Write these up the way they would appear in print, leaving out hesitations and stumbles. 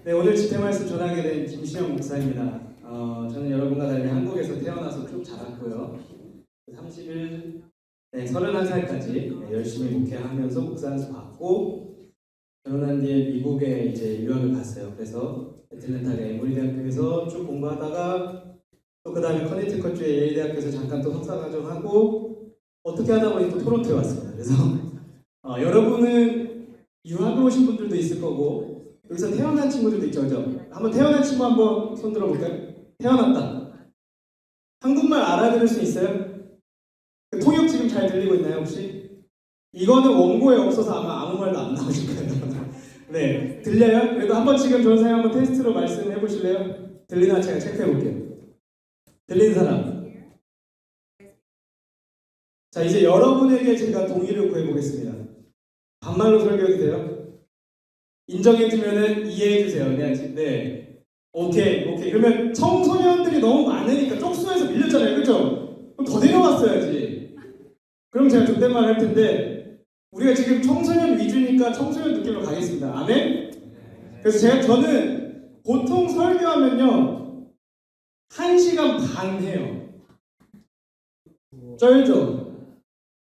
네, 오늘 집회 말씀 전하게 된 김시영 목사입니다. 저는 여러분과 달리 한국에서 태어나서 쭉 자랐고요. 31살까지 열심히 목회하면서 목사 안수 받고 결혼한 뒤에 미국에 이제 유학을 갔어요. 그래서 애틀랜타의 에모리 대학교에서 쭉 공부하다가 또 그 다음에 커네티컷주의 예일 대학교에서 잠깐 또 석사과정하고 어떻게 하다 보니 또 토론토에 왔습니다. 그래서 여러분은 유학을 오신 분들도 있을 거고 여기서 태어난 친구들도 있죠, 그죠? 한번 태어난 친구 한번 손 들어볼까요? 태어났다. 한국말 알아들을 수 있어요? 그 통역 지금 잘 들리고 있나요, 혹시? 이거는 원고에 없어서 아무 말도 안 나오실 거예요. 네, 들려요? 그래도 한번 지금 전사님 한번 테스트로 말씀해 보실래요? 들리나 제가 체크해 볼게요. 들리는 사람? 자, 이제 여러분에게 제가 동의를 구해 보겠습니다. 반말로 설교해도 돼요? 인정해주면은 이해해주세요. 네. 오케이. 그러면 청소년들이 너무 많으니까 쪽수에서 밀렸잖아요. 그죠? 그럼 더 데려왔어야지. 그럼 제가 존댓말 할 텐데, 우리가 지금 청소년 위주니까 청소년 느낌으로 가겠습니다. 아멘? 그래서 저는 보통 설교하면요, 1시간 반 해요. 쩔죠?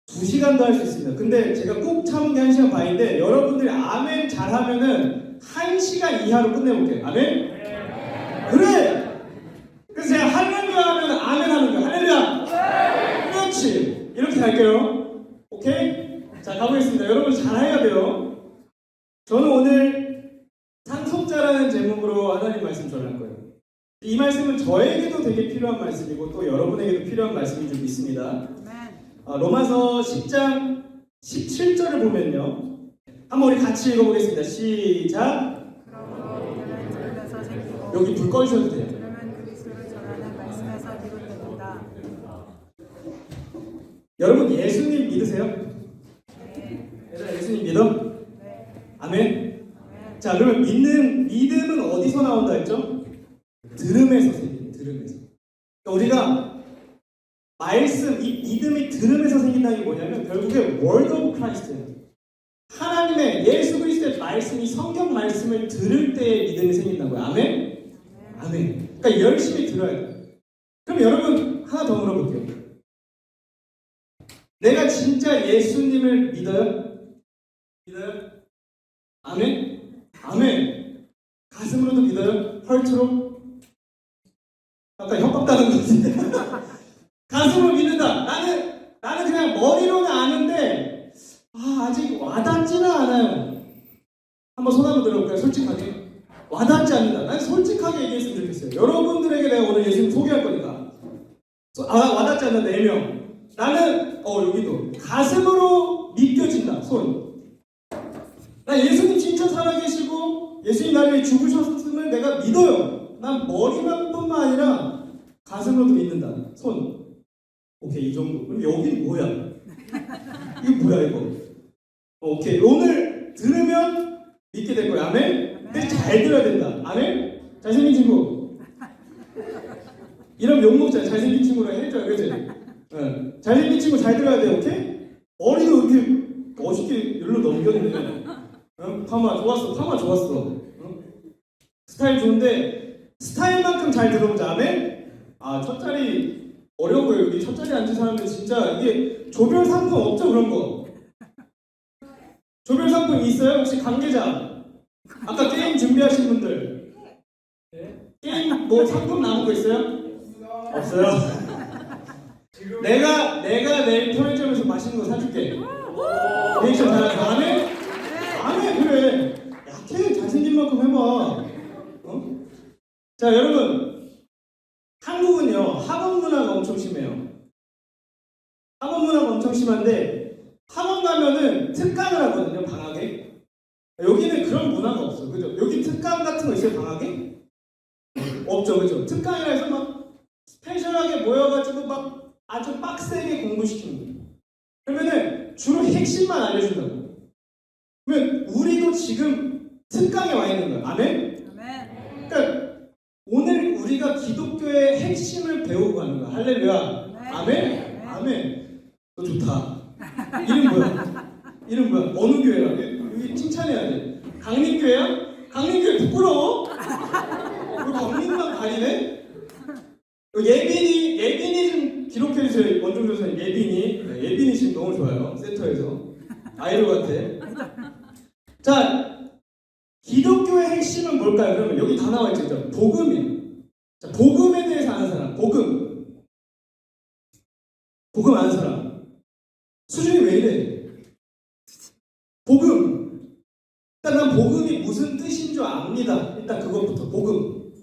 2시간도 할 수 있습니다. 근데 제가 꼭 참은 게 1시간 반인데 여러분들이 아멘 잘하면은 1시간 이하로 끝내볼게요. 아멘? 그래! 그래서 제가 할렐루야 하면 아멘 하는 거야. 할렐루야! 그렇지! 이렇게 갈게요. 오케이? 자, 가보겠습니다. 여러분 잘해야 돼요. 저는 오늘 상속자라는 제목으로 하나님 말씀 전할 거예요. 이 말씀은 저에게도 되게 필요한 말씀이고 또 여러분에게도 필요한 말씀인 줄 믿습니다. 로마서 10장 17절을 보면요. 한번 우리 같이 읽어보겠습니다. 시작. 여기 불 꺼주셔도 돼요. 여러분 예수님 믿으세요? 얘들아 예수님 믿어? 아멘? 자, 그러면 믿음은 어디서 나온다 했죠? 들음에서 생깁니다. 들음에서. 그러니까 우리가 말씀, 이 믿음이 들음에서 생긴다는 게 뭐냐면 결국에 Word of Christ예요. 하나님의 예수 그리스도의 말씀이 성경 말씀을 들을 때에 믿음이 생긴다고요. 아멘? 아멘. 그러니까 열심히 들어야 돼요. 그럼 여러분 하나 더 물어볼게요. 내가 진짜 예수님을 믿어요? 믿어요? 아멘? 아멘. 가슴으로도 믿어요? 헐트로? 아까 협박당한 것 같은데. 가슴으로 믿는다. 나는 그냥 머리로는 아는데 아직 와닿지는 않아요. 한번 손 한번 들어볼까요? 솔직하게. 와닿지 않는다. 난 솔직하게 얘기했으면 좋겠어요. 여러분들에게 내가 오늘 예수님 소개할 거니까. 와닿지 않는다. 4명. 나는 여기도 가슴으로 믿겨진다. 손. 나 예수님 진짜 살아계시고 예수님 나를 위해 죽으셨음을 내가 믿어요. 난 머리만뿐만 아니라 가슴으로도 믿는다. 손. 오케이, 이 정도. 그럼 여긴 뭐야? 이거 뭐야 이거? 오케이, 오늘 들으면 믿게 될 거야. 아멘? 근데 잘 들어야 된다. 아멘? 잘생긴 친구. 이러면 욕먹자. 잘생긴 친구라 해줘야 그지? 네. 잘생긴 친구 잘 들어야 돼. 오케이? 머리도 이렇게 멋있게 열로 넘겼는데 파마 좋았어. 스타일 좋은데 스타일만큼 잘 들어보자. 아멘? 첫 자리 어려워요. 여기 첫 자리에 앉은 사람들 진짜 이게 조별 상품 없죠? 그런 거. 조별 상품 있어요? 혹시 관계자? 아까 게임 준비하신 분들. 게임 뭐 상품 남은 거 있어요? 없어요? 내가 내일 편의점에서 맛있는 거 사줄게. 리액션 잘하죠? 아멘? 아멘 그래. 약해. 잘생긴 만큼 해봐. 자, 여러분. 한국은요, 학원 문화가 엄청 심해요. 학원 문화가 엄청 심한데, 학원 가면은 특강을 하거든요, 방학에. 여기는 그런 문화가 없어. 그죠? 여기 특강 같은 거 있어요, 방학에? 없죠, 그죠? 특강이라 해서 막 스페셜하게 모여가지고 막 아주 빡세게 공부시키는 거예요. 그러면은 주로 핵심만 알려준다고. 그러면 우리도 지금 특강에 와 있는 거예요. 아멘? 그러니까 오늘 우리가 기독교의 핵심을 배우고 가는 거야. 할렐루야. 아멘? 아멘. 너 좋다. 이름 뭐야? 어느 교회야? 여기 칭찬해야 돼. 강림교회야? 강림교회 부끄러워? 아니네? 예빈이 좀 기록해주세요. 원종조사님 예빈이. 네, 예빈이 지금 너무 좋아요. 센터에서. 아이돌 같아. 자, 기독교의 핵심은 뭘까요? 그러면 여기 다 나와 있죠. 복음이에요. 자, 복음에 대해서 아는 사람. 복음 아는 사람. 수준이 왜 이래? 복음. 일단 난 복음이 무슨 뜻인 줄 압니다. 일단 그것부터. 복음.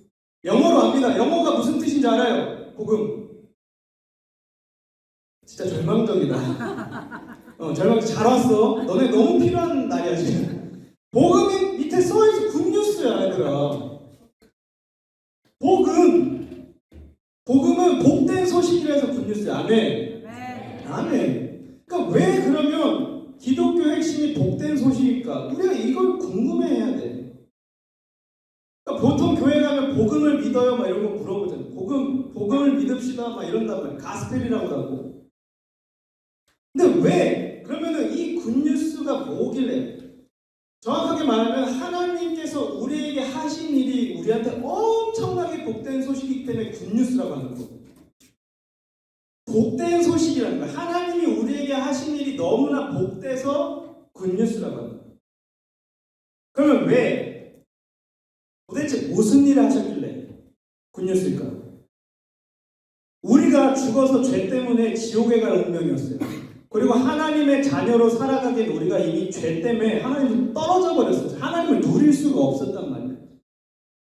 영어로 압니다. 영어가 무슨 뜻인 줄 알아요. 복음. 진짜 절망적이다. 절망적. 잘 왔어. 너네 너무 필요한 날이야 지금. 복음이 밑에 써있어. 굿뉴스야 얘들아. 복음은 복된 소식이라 해서 굿뉴스야. 아멘. 아멘. 그러니까 왜 그러면 기독교 핵심이 복된 소식일까? 우리가 이걸 궁금해해야 돼. 그러니까 보통 교회 가면 복음을 믿어요 막 이런 거 물어보잖아요. 복음을 믿읍시다 막 이런단 말이에요. 가스펠이라고 하고. 근데 왜? 그러면은 이 굿뉴스가 뭐길래? 정확하게 말하면 하나님께서 우리에게 하신 일이 우리한테 엄청나게 복된 소식이기 때문에 굿뉴스라고 하는 거예요. 복된 소식이라는 거예요. 하나님이 우리에게 하신 일이 너무나 복돼서 굿뉴스라고 하는 거예요. 그러면 왜? 도대체 무슨 일을 하셨길래 굿뉴스일까? 우리가 죽어서 죄 때문에 지옥에 갈 운명이었어요. 그리고 하나님의 자녀로 살아가기엔 우리가 이미 죄 때문에 하나님을 떨어져 버렸어요. 하나님을 누릴 수가 없었단 말이에요.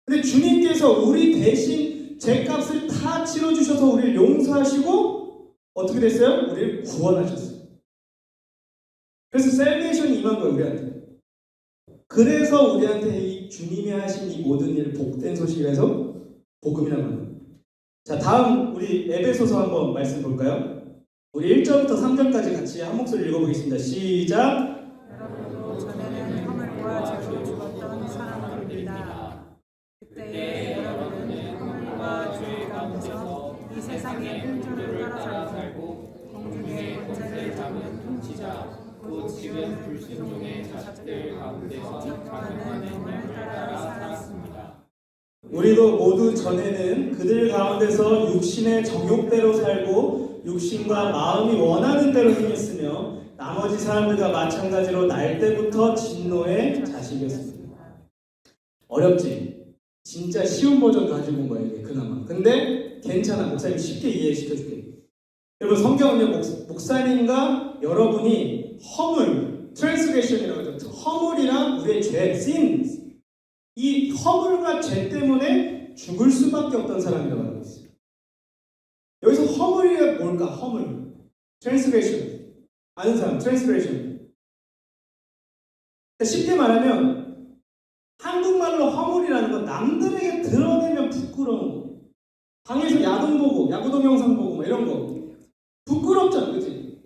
근데 주님께서 우리 대신 죄값을 다 치러주셔서 우리를 용서하시고 어떻게 됐어요? 우리를 구원하셨어요. 그래서 셀베이션이 임한 거예요, 우리한테. 그래서 우리한테 이 주님이 하신 이 모든 일을 복된 소식이라서 복음이라고 합니다. 자, 다음 우리 에베소서 한번 말씀 볼까요? 우리 1절부터 3절까지 같이 한 목소리 읽어보겠습니다. 시작! 여러분도 전에는 허물과 죄로 죽었던 사람들입니다. 그때에 여러분은 허물과 죄 가운데서 이 세상의 풍조를 따라 살고 공중의 권세를 잡는 통치자 곧 지금 불순종의 자식들 가운데서 가능한 행을 따라 살았습니다. 우리도 모두 전에는 그들 가운데서 육신의 정욕대로 살고 육신과 마음이 원하는 대로 행했으며 나머지 사람들과 마찬가지로 날 때부터 진노의 자식이었습니다. 어렵지? 진짜 쉬운 버전 가지고 온 거야 이게 그나마. 근데 괜찮아. 목사님 쉽게 이해시켜줄게. 여러분 성경은요 목사님과 여러분이 허물, 트랜스그레션이라고 하죠. 허물이랑 우리의 죄, sins. 이 허물과 죄 때문에 죽을 수밖에 없던 사람이라고 하고 있어요. 여기서 허물이 뭘까? 허물. 트랜스그레션. 아는 사람, 트랜스그레션. 쉽게 말하면 한국말로 허물이라는 건 남들에게 드러내면 부끄러운 거. 방에서 야동 보고, 야구 동영상 보고 막 이런 거. 부끄럽잖아, 그치?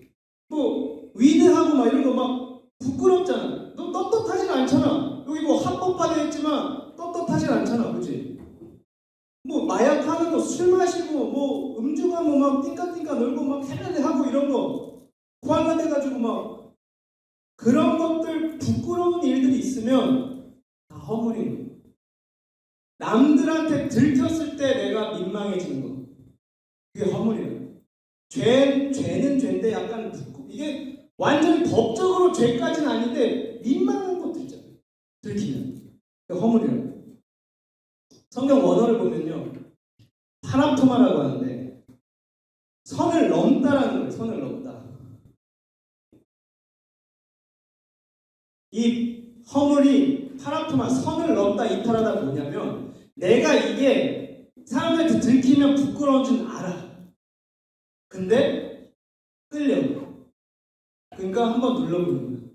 뭐 위드하고 막 이런 거 막 부끄럽잖아. 너 떳떳하진 않잖아. 여기 뭐 합법화되어 있지만 떳떳하진 않잖아, 그치? 뭐 마약 하는 거, 술 마시고 뭐 음주 가면 막 띵까띵까 놀고 막 해내내 하고 이런 거 고안돼가지고 막 그런 것들 부끄러운 일들이 있으면 다 허물인 거예요. 남들한테 들켰을 때 내가 민망해지는 거 그게 허물이에요. 죄는 죄인데 약간 이게 완전히 법적으로 죄까지는 아닌데 민망한 것도 있잖아요. 들키면 그게 허물이에요. 성경 원어를 보면요 파람토마라고 하는데 선을 넘다라는 거예요. 선을 넘다. 이 허물이 파람토마 선을 넘다 이탈하다 뭐냐면 내가 이게 사람들한테 들키면 부끄러운 줄 알아. 근데 끌려. 그러니까 한번 눌러보는 거예요.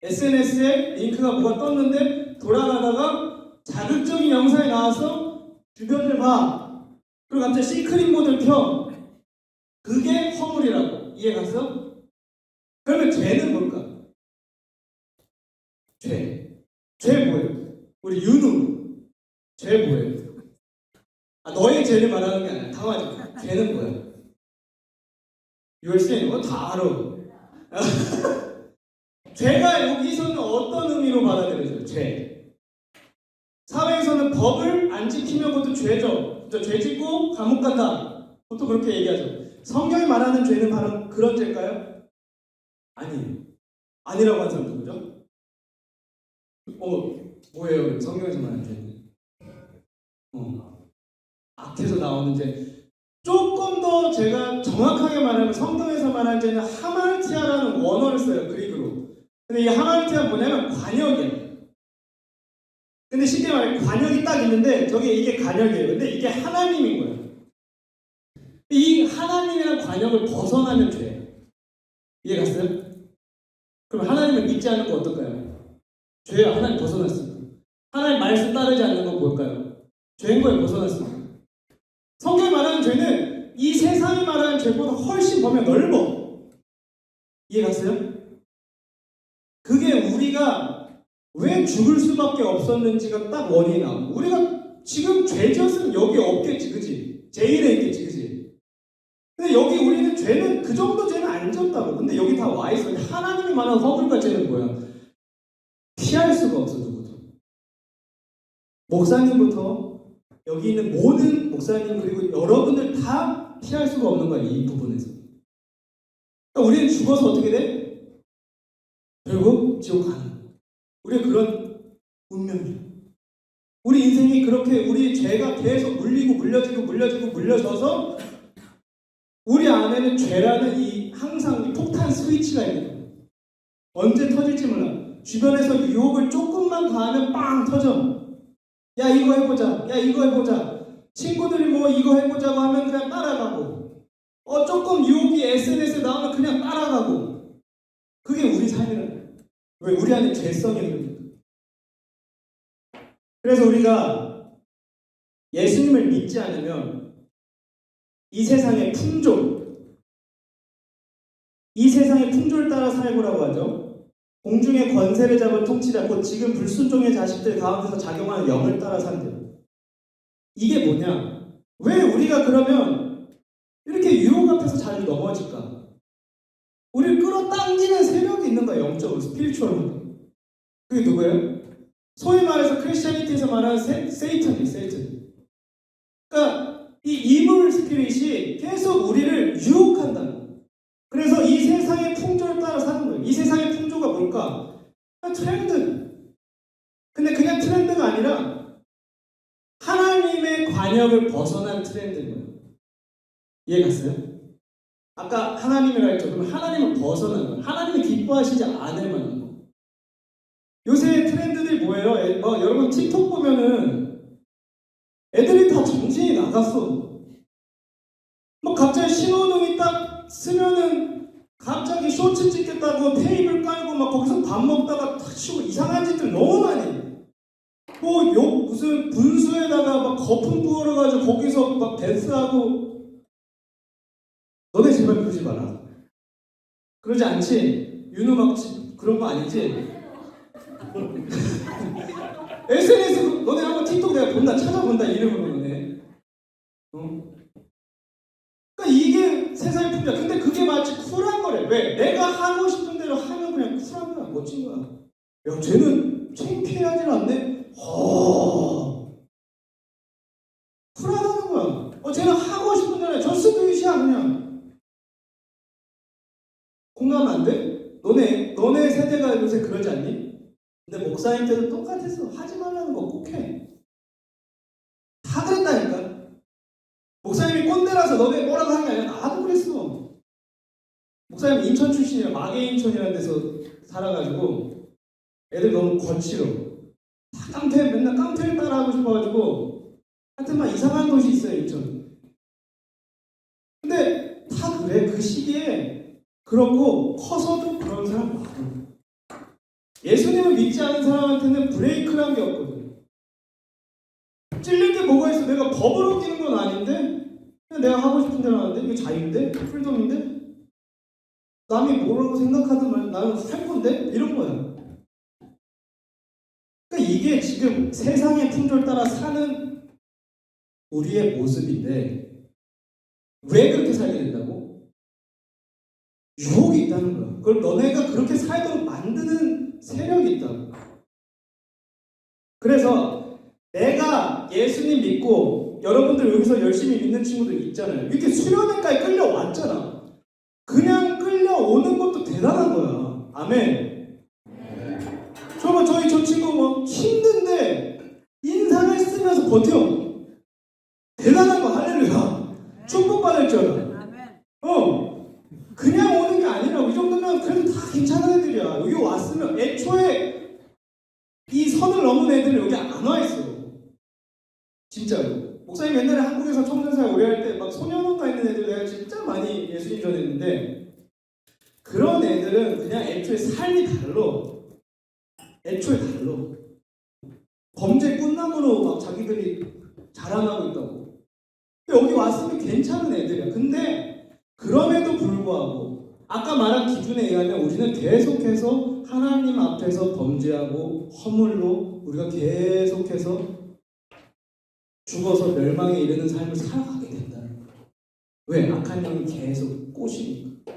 SNS에 링크가 뭐가 떴는데 돌아가다가 자극적인 영상이 나와서 주변을 봐. 그리고 갑자기 시크릿 모드를 켜. 그게 허물이라고. 이해 갔어? 그러면 죄는 뭘까? 죄 뭐예요? 우리 윤우. 죄 뭐예요? 너의 죄를 말하는 게 아니라 당하지 마. 죄는 뭐야? 열쇠 이거 다 알아. 죄가 여기서는 어떤 의미로 받아들여져요? 죄. 사회에서는 법을 안 지키면 그것도 죄죠. 저 죄 짓고 감옥 간다. 보통 그렇게 얘기하죠. 성경이 말하는 죄는 바로 그런 죄일까요? 아니에요. 아니라고 하는 사람 누구죠? 뭐예요? 성경에서 말하는 죄는? 악해서 나오는 죄. 조금 더 제가 정확하게 말하면 성경에서 말하는 죄는 하말티아라는 원어를 써요. 그리그로. 근데 이 하말티아는 뭐냐면 관역이에요. 근데 쉽게 말해 관역이 딱 있는데 이게 관역이에요. 근데 이게 하나님인 거예요. 이 하나님이라는 관역을 벗어나면 죄예요. 이해 갔어요? 그럼 하나님을 믿지 않는 거 어떨까요? 죄예요. 하나님 벗어났습니다. 하나님 말씀 따르지 않는 건 뭘까요? 죄인 거에 벗어났습니다. 성경이 말하는 죄는 이 세상이 말하는 죄보다 훨씬 범위가 넓어. 이해 갔어요? 그게 우리가 왜 죽을 수밖에 없었는지가 딱 원인이 나오고, 우리가 지금 죄 지었으면 여기 없겠지, 그치? 제일에 있겠지, 그치? 근데 여기 우리는 죄는 그 정도 죄는 안 졌다고. 근데 여기 다 와 있어. 하나님이 말하는 허물과 죄는 뭐야? 피할 수가 없어, 누구도. 목사님부터 여기 있는 모든 목사님 그리고 여러분들 다 피할 수가 없는 거야, 이 부분에서. 그러니까 우리는 죽어서 어떻게 돼? 결국 지옥 가는 거야. 우리가 그런 운명이야. 우리 인생이 그렇게 우리 죄가 계속 물려져서 우리 안에는 죄라는 이 항상 이 폭탄 스위치가 있는 거야. 언제 터질지 몰라. 주변에서 유혹을 조금만 가하면 빵 터져. 야 이거 해보자. 야 이거 해보자. 친구들이 뭐 이거 해보자고 하면 그냥 따라가고, 조금 유혹이 SNS에 나오면 그냥 따라가고. 그게 우리 삶이라는 거야. 왜? 우리 안에 죄성이 있는 거야. 그래서 우리가 예수님을 믿지 않으면 이 세상의 풍조를 따라 살고라고 하죠. 공중의 권세를 잡은 통치자, 곧 지금 불순종의 자식들 가운데서 작용하는 영을 따라 산대요. 이게 뭐냐? 왜 우리가 그러면 이렇게 유혹 앞에서 잘 넘어질까? 우리를 끌어당기는 세력이 있는 거야, 영적으로, 스피리추얼로. 그게 누구예요? 소위 말해서 크리스천리티에서 말하는 세이탄이에요. 그러니까 이 이블 스피릿이 계속 우리를 유혹한다. 그래서 이 세상의 풍조를 따라 사는 거예요. 이 세상의 풍조가 뭘까? 트렌드. 근데 그냥 트렌드가 아니라 하나님의 관역을 벗어난 트렌드인 거예요. 이해 갔어요? 아까 하나님이라 했죠. 그럼 하나님을 벗어난 거예요. 하나님이 기뻐하시지 않을 만한 거. 요새 트렌드들이 뭐예요? 여러분 틱톡 보면은 애들이 다 정신이 나갔어. 갑자기 신호등이 딱 쓰면은 갑자기 쇼츠 찍겠다고 테이블 깔고 막 거기서 밥 먹다가 탁 치고 이상한 짓들 너무 많이 해. 무슨 분수에다가 막 거품 부어가지고 거기서 막 댄스하고. 너네 제발 그러지 마라. 그러지 않지? 윤우 막 그런 거 아니지? SNS 너네 한번 틱톡 내가 본다, 찾아본다, 이름으로 너네. 그러니까 이게 세상의 풍자. 근데 그게 마치 쿨한 거래. 왜? 내가 하고 싶은 대로 하면 그냥 쿨한 거야, 멋진 거야. 야, 쟤는 창피하진 않네. 쿨하다는 거야. 쟤는 하고 싶은 대로 해. 저스트윗이야 그냥. 공감 안 돼? 너네 세대가 요새 그러지 않니? 근데 목사님 때도 똑같았어. 하지 말라는 거 꼭 해. 다 그랬다니까. 목사님이 꼰대라서 너네 뭐라고 하는 게 아니라 나도 그랬어. 목사님 인천 출신이라 마계인천이라는 데서 살아가지고 애들 너무 거칠어. 다 맨날 깡패를 따라하고 싶어가지고 하여튼 막 이상한 곳이 있어요, 인천. 근데 다 그래. 그 시기에 그렇고 커서도 그런 사람 많아. 예수님을 믿지 않은 사람한테는 브레이크란 게 없거든. 찔릴 게 뭐가 있어? 내가 법을 어기는 건 아닌데 그냥 내가 하고 싶은 대로 하는데 이게 자유인데? 프리덤인데? 남이 뭐라고 생각하든 말 나는 할 건데? 이런 거야. 그러니까 이게 지금 세상의 풍조를 따라 사는 우리의 모습인데 왜 그렇게 살게 된다고? 유혹이 있다는 거야. 그걸 너네가 그렇게 살도록 만드는 세력이 있다고. 그래서 내가 예수님 믿고 여러분들 여기서 열심히 믿는 친구들 있잖아요. 이렇게 수련회까지 끌려왔잖아. 그냥 끌려오는 것도 대단한 거야. 아멘. 저희 친구 뭐 힘든데 인상을 쓰면서 버텨. 대단한 거. 할렐루야. 축복받을 줄 알아. 그냥 오는 게 아니라고. 이 정도면 그래도 다 괜찮은 애들이야. 여기 왔으면 애초에 이 선을 넘은 애들은 여기 안 와 있어. 진짜로. 목사님 옛날에 한국에서 청년사에 오래 할 때 막 소년원가 있는 애들 내가 진짜 많이 예수님 전했는데 그런 애들은 그냥 애초에 삶이 달라. 애초에 달라. 범죄 꿈나무로 막 자기들이 자랑하고 있다고. 여기 왔으면 괜찮은 애들이야. 근데 그럼에도 불구하고 아까 말한 기준에 의하면 우리는 계속해서 하나님 앞에서 범죄하고 허물로 우리가 계속해서 죽어서 멸망에 이르는 삶을 살아가게 된다는 거예요. 왜? 악한 영이 계속 꼬시니까.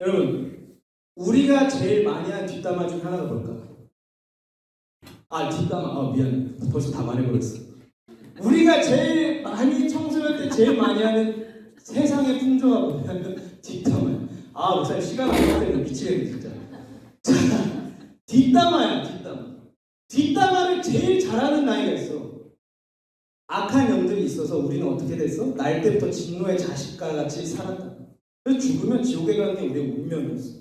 여러분, 우리가 제일 많이 한 뒷담화 중 하나가 뭘까? 뒷담화. 미안해. 벌써 다 말해버렸어. 우리가 제일 많이 청소할 때 제일 많이 하는 세상의 풍조가 뭐냐면 뒷담화야. 목사님 시간 안 갈 때는 미치겠네 진짜. 자, 뒷담화야. 뒷담화를 제일 잘하는 나이가 있어. 악한 영들이 있어서 우리는 어떻게 됐어? 날 때부터 진노의 자식과 같이 살았다. 그래서 죽으면 지옥에 가는 게 우리의 운명이었어.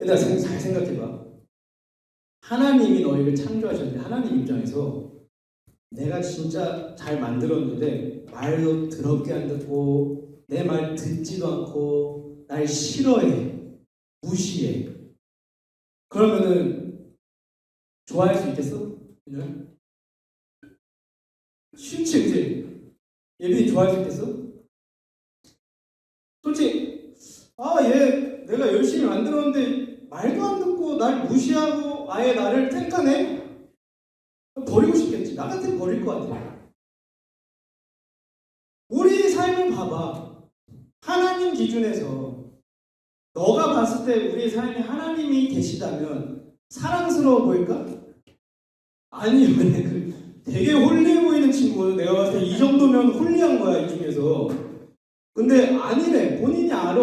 얘들아 잘 생각해봐. 하나님이 너희를 창조하셨는데 하나님 입장에서 내가 진짜 잘 만들었는데 말도 더럽게 안 듣고 내 말 듣지도 않고 날 싫어해, 무시해. 그러면은 좋아할 수 있겠어? 그냥? 쉽지, 그치? 예빈이 좋아할 수 있겠어? 솔직히 얘 내가 열심히 만들었는데 말도 안 듣고 날 무시하고 아예 나를 탱카네? 버리고 싶겠지. 나 같으면 버릴 것 같아. 우리 삶을 봐봐. 하나님 기준에서 너가 봤을 때 우리의 삶에 하나님이 계시다면 사랑스러워 보일까? 아니, 되게 홀리해 보이는 친구는 내가 봤을 때 이 정도면 홀리한 거야, 이 중에서. 근데 아니래. 본인이 알아.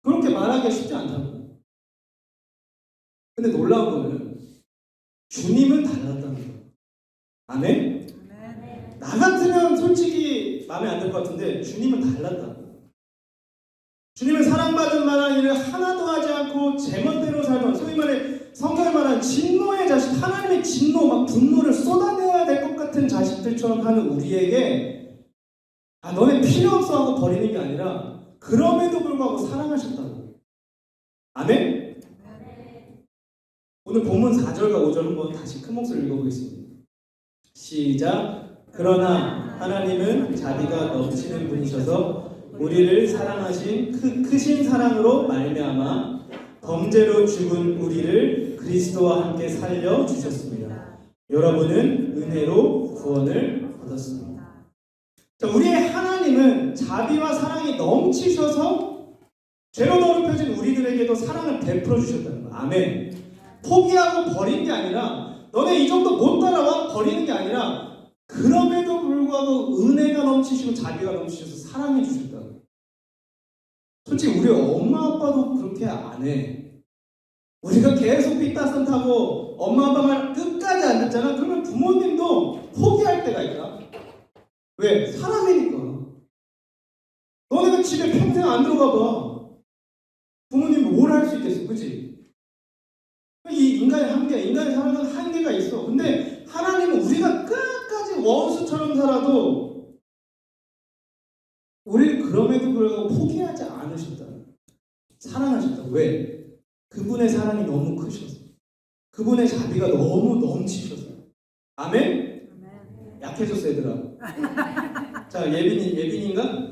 그렇게 말하기가 쉽지 않다고. 근데 놀라운 거는 주님은 달랐다는 거야. 아멘? 나 같으면 솔직히 마음에 안 들 것 같은데 주님은 달랐다고. 주님은 사랑받은 만한 일을 하나도 하지 않고 제멋대로 살던, 소위 말해 성경에 말한 진노의 자식, 하나님의 진노, 막 분노를 쏟아내야 될 것 같은 자식들처럼 하는 우리에게 너네 필요 없어 하고 버리는 게 아니라 그럼에도 불구하고 사랑하셨다고. 아멘? 오늘 본문 4절과 5절 한번 다시 큰 목소리로 읽어보겠습니다. 시작. 그러나 하나님은 자비가 넘치는 분이셔서 우리를 사랑하신 크신 사랑으로 말미암아 범죄로 죽은 우리를 그리스도와 함께 살려 주셨습니다. 여러분은 은혜로 구원을 얻었습니다. 자, 우리의 하나님은 자비와 사랑이 넘치셔서 죄로 더럽혀진 우리들에게도 사랑을 베풀어 주셨다는 거예요. 아멘. 포기하고 버린 게 아니라 너네 이 정도 못 따라와 버리는 게 아니라 그럼에도 불구하고 은혜가 넘치시고 자비가 넘치셔서 사랑해 주셨다고. 솔직히 우리 엄마 아빠도 그렇게 안 해. 우리가 계속 삐따선 타고 엄마 아빠 말 끝까지 안 듣잖아. 그러면 부모님도 포기할 때가 있다. 왜? 사람이니까. 너네가 집에 평생 안 들어가 봐. 부모님 뭘 할 수 있겠어, 그치? 이 인간의 한계, 인간의 사랑은 한계가 있어. 근데 하나님은 우리가 끝까지 원수처럼 살아도 우리를 그럼에도 불구하고 포기하지 않으셨다. 사랑하셨다. 왜? 그분의 사랑이 너무 크셔서. 그분의 자비가 너무 넘치셔서. 아멘? 약해졌어, 얘들아. 자, 예빈인가?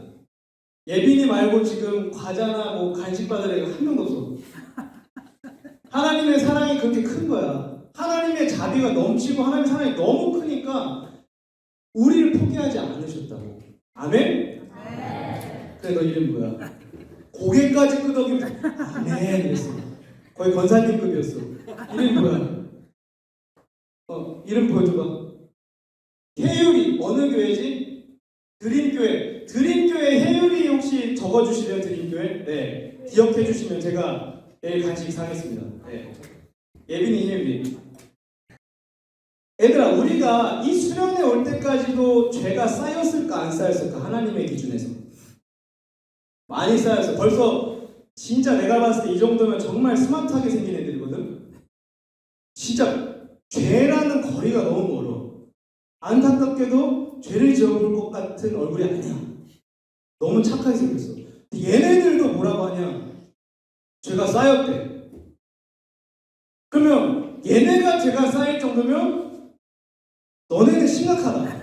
예빈이 말고 지금 과자나 뭐 간식 받을 애가 한 명도 없어. 하나님의 사랑이 그렇게 큰 거야. 하나님의 자비가 넘치고 하나님의 사랑이 너무 크니까 우리를 포기하지 않으셨다고. 아멘? 그래, 너 이름 뭐야? 고개까지 끄덕이고 아멘 이랬어. 거의 권사님급이었어. 이름 뭐야? 이름 보여줘봐. 해율이 어느 교회지? 드림교회. 드림교회 해율이 혹시 적어주시면 드림교회? 네. 기억해 주시면 제가 내일 같이 사겠습니다. 네. 예빈이 해율이. 얘들아, 우리가 이 수련회 올 때까지도 죄가 쌓였을까 안 쌓였을까? 하나님의 기준에서 많이 쌓였어. 벌써 진짜 내가 봤을 때 이 정도면 정말 스마트하게 생긴 애들이거든. 진짜 죄라는 거리가 너무 멀어. 안타깝게도 죄를 지어볼 것 같은 얼굴이 아니야. 너무 착하게 생겼어. 얘네들도 뭐라고 하냐? 죄가 쌓였대. 그러면 얘네가 죄가 쌓일 정도면 너네는 심각하다.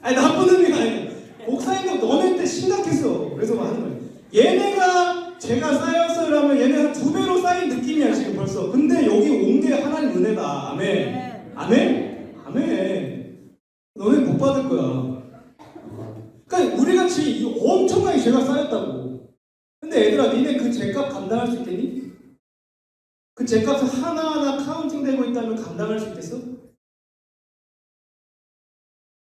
아니, 나쁜 의미가 아니야. 목사님도 너네 때 심각했어. 그래서 뭐 하는 거야. 얘네가 죄가 쌓였어라면 얘네가 2배로 쌓인 느낌이야 지금 벌써. 근데 여기 온 게 하나님 은혜다. 아멘. 아멘. 아멘. 너네 못 받을 거야. 그러니까 우리 같이 엄청나게 죄가 쌓였다고. 근데 얘들아, 니네 그 죄값 감당할 수 있겠니? 그 죄값을 하나하나 카운팅되고 있다면 감당할 수 있겠어?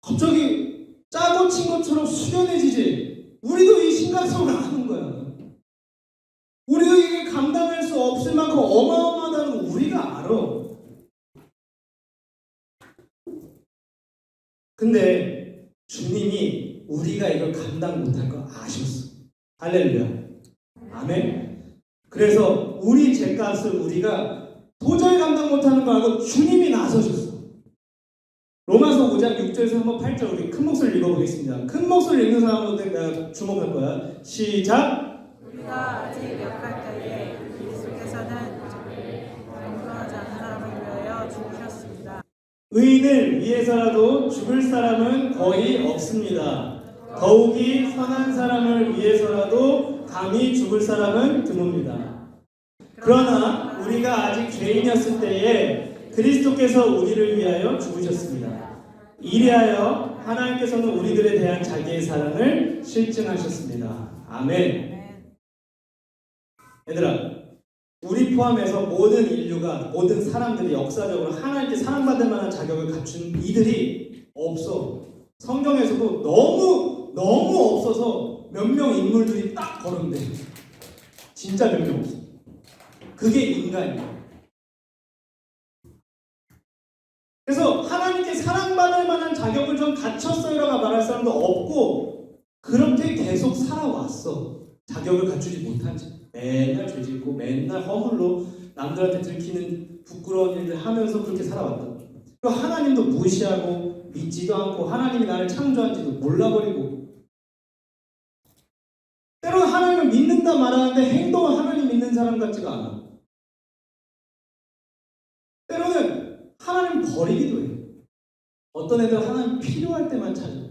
갑자기 짜고 친 것처럼 숙연해지지. 우리도 이 심각성을 아는 거야. 우리도 이게 감당할 수 없을 만큼 어마어마하다는 거 우리가 알아. 근데 주님이 우리가 이걸 감당 못할 거 아셨어. 할렐루야. 아멘. 그래서 우리 죄값을 우리가 도저히 감당 못하는 거 알고 주님이 나서셨어. 로마서 5장 6절에서 한번 8절 우리 큰 목소리를 읽어보겠습니다. 큰 목소리를 읽는 사람한테 내가 주목할 거야. 시작. 우리가 아직 약할 때에 그리스도께서는 용서하지 않는 사람을 위하여 죽으셨습니다. 의인을 위해서라도 죽을 사람은 거의 없습니다. 더욱이 선한 사람을 위해서라도 감히 죽을 사람은 드뭅니다. 그러나 우리가 아직 죄인이었을 때에 그리스도께서 우리를 위하여 죽으셨습니다. 이리하여 하나님께서는 우리들에 대한 자기의 사랑을 실증하셨습니다. 아멘. 얘들아, 우리 포함해서 모든 인류가, 모든 사람들이 역사적으로 하나님께 사랑받을 만한 자격을 갖춘 이들이 없어. 성경에서도 너무 없어서 몇 명 인물들이 딱 거론돼. 진짜 몇 명 없어. 그게 인간이야. 그래서 하나님께 사랑받을 만한 자격을 좀 갖췄어요라고 말할 사람도 없고, 그렇게 계속 살아왔어. 자격을 갖추지 못한 채 맨날 죄짓고 맨날 허물로 남들한테 들키는 부끄러운 일들 하면서 그렇게 살아왔다. 그리고 하나님도 무시하고 믿지도 않고 하나님이 나를 창조한지도 몰라버리고, 때로는 하나님을 믿는다 말하는데 행동은 하나님 믿는 사람 같지가 않아. 때로는 하나님 버리기도 해. 어떤 애들은 하나님 필요할 때만 찾아.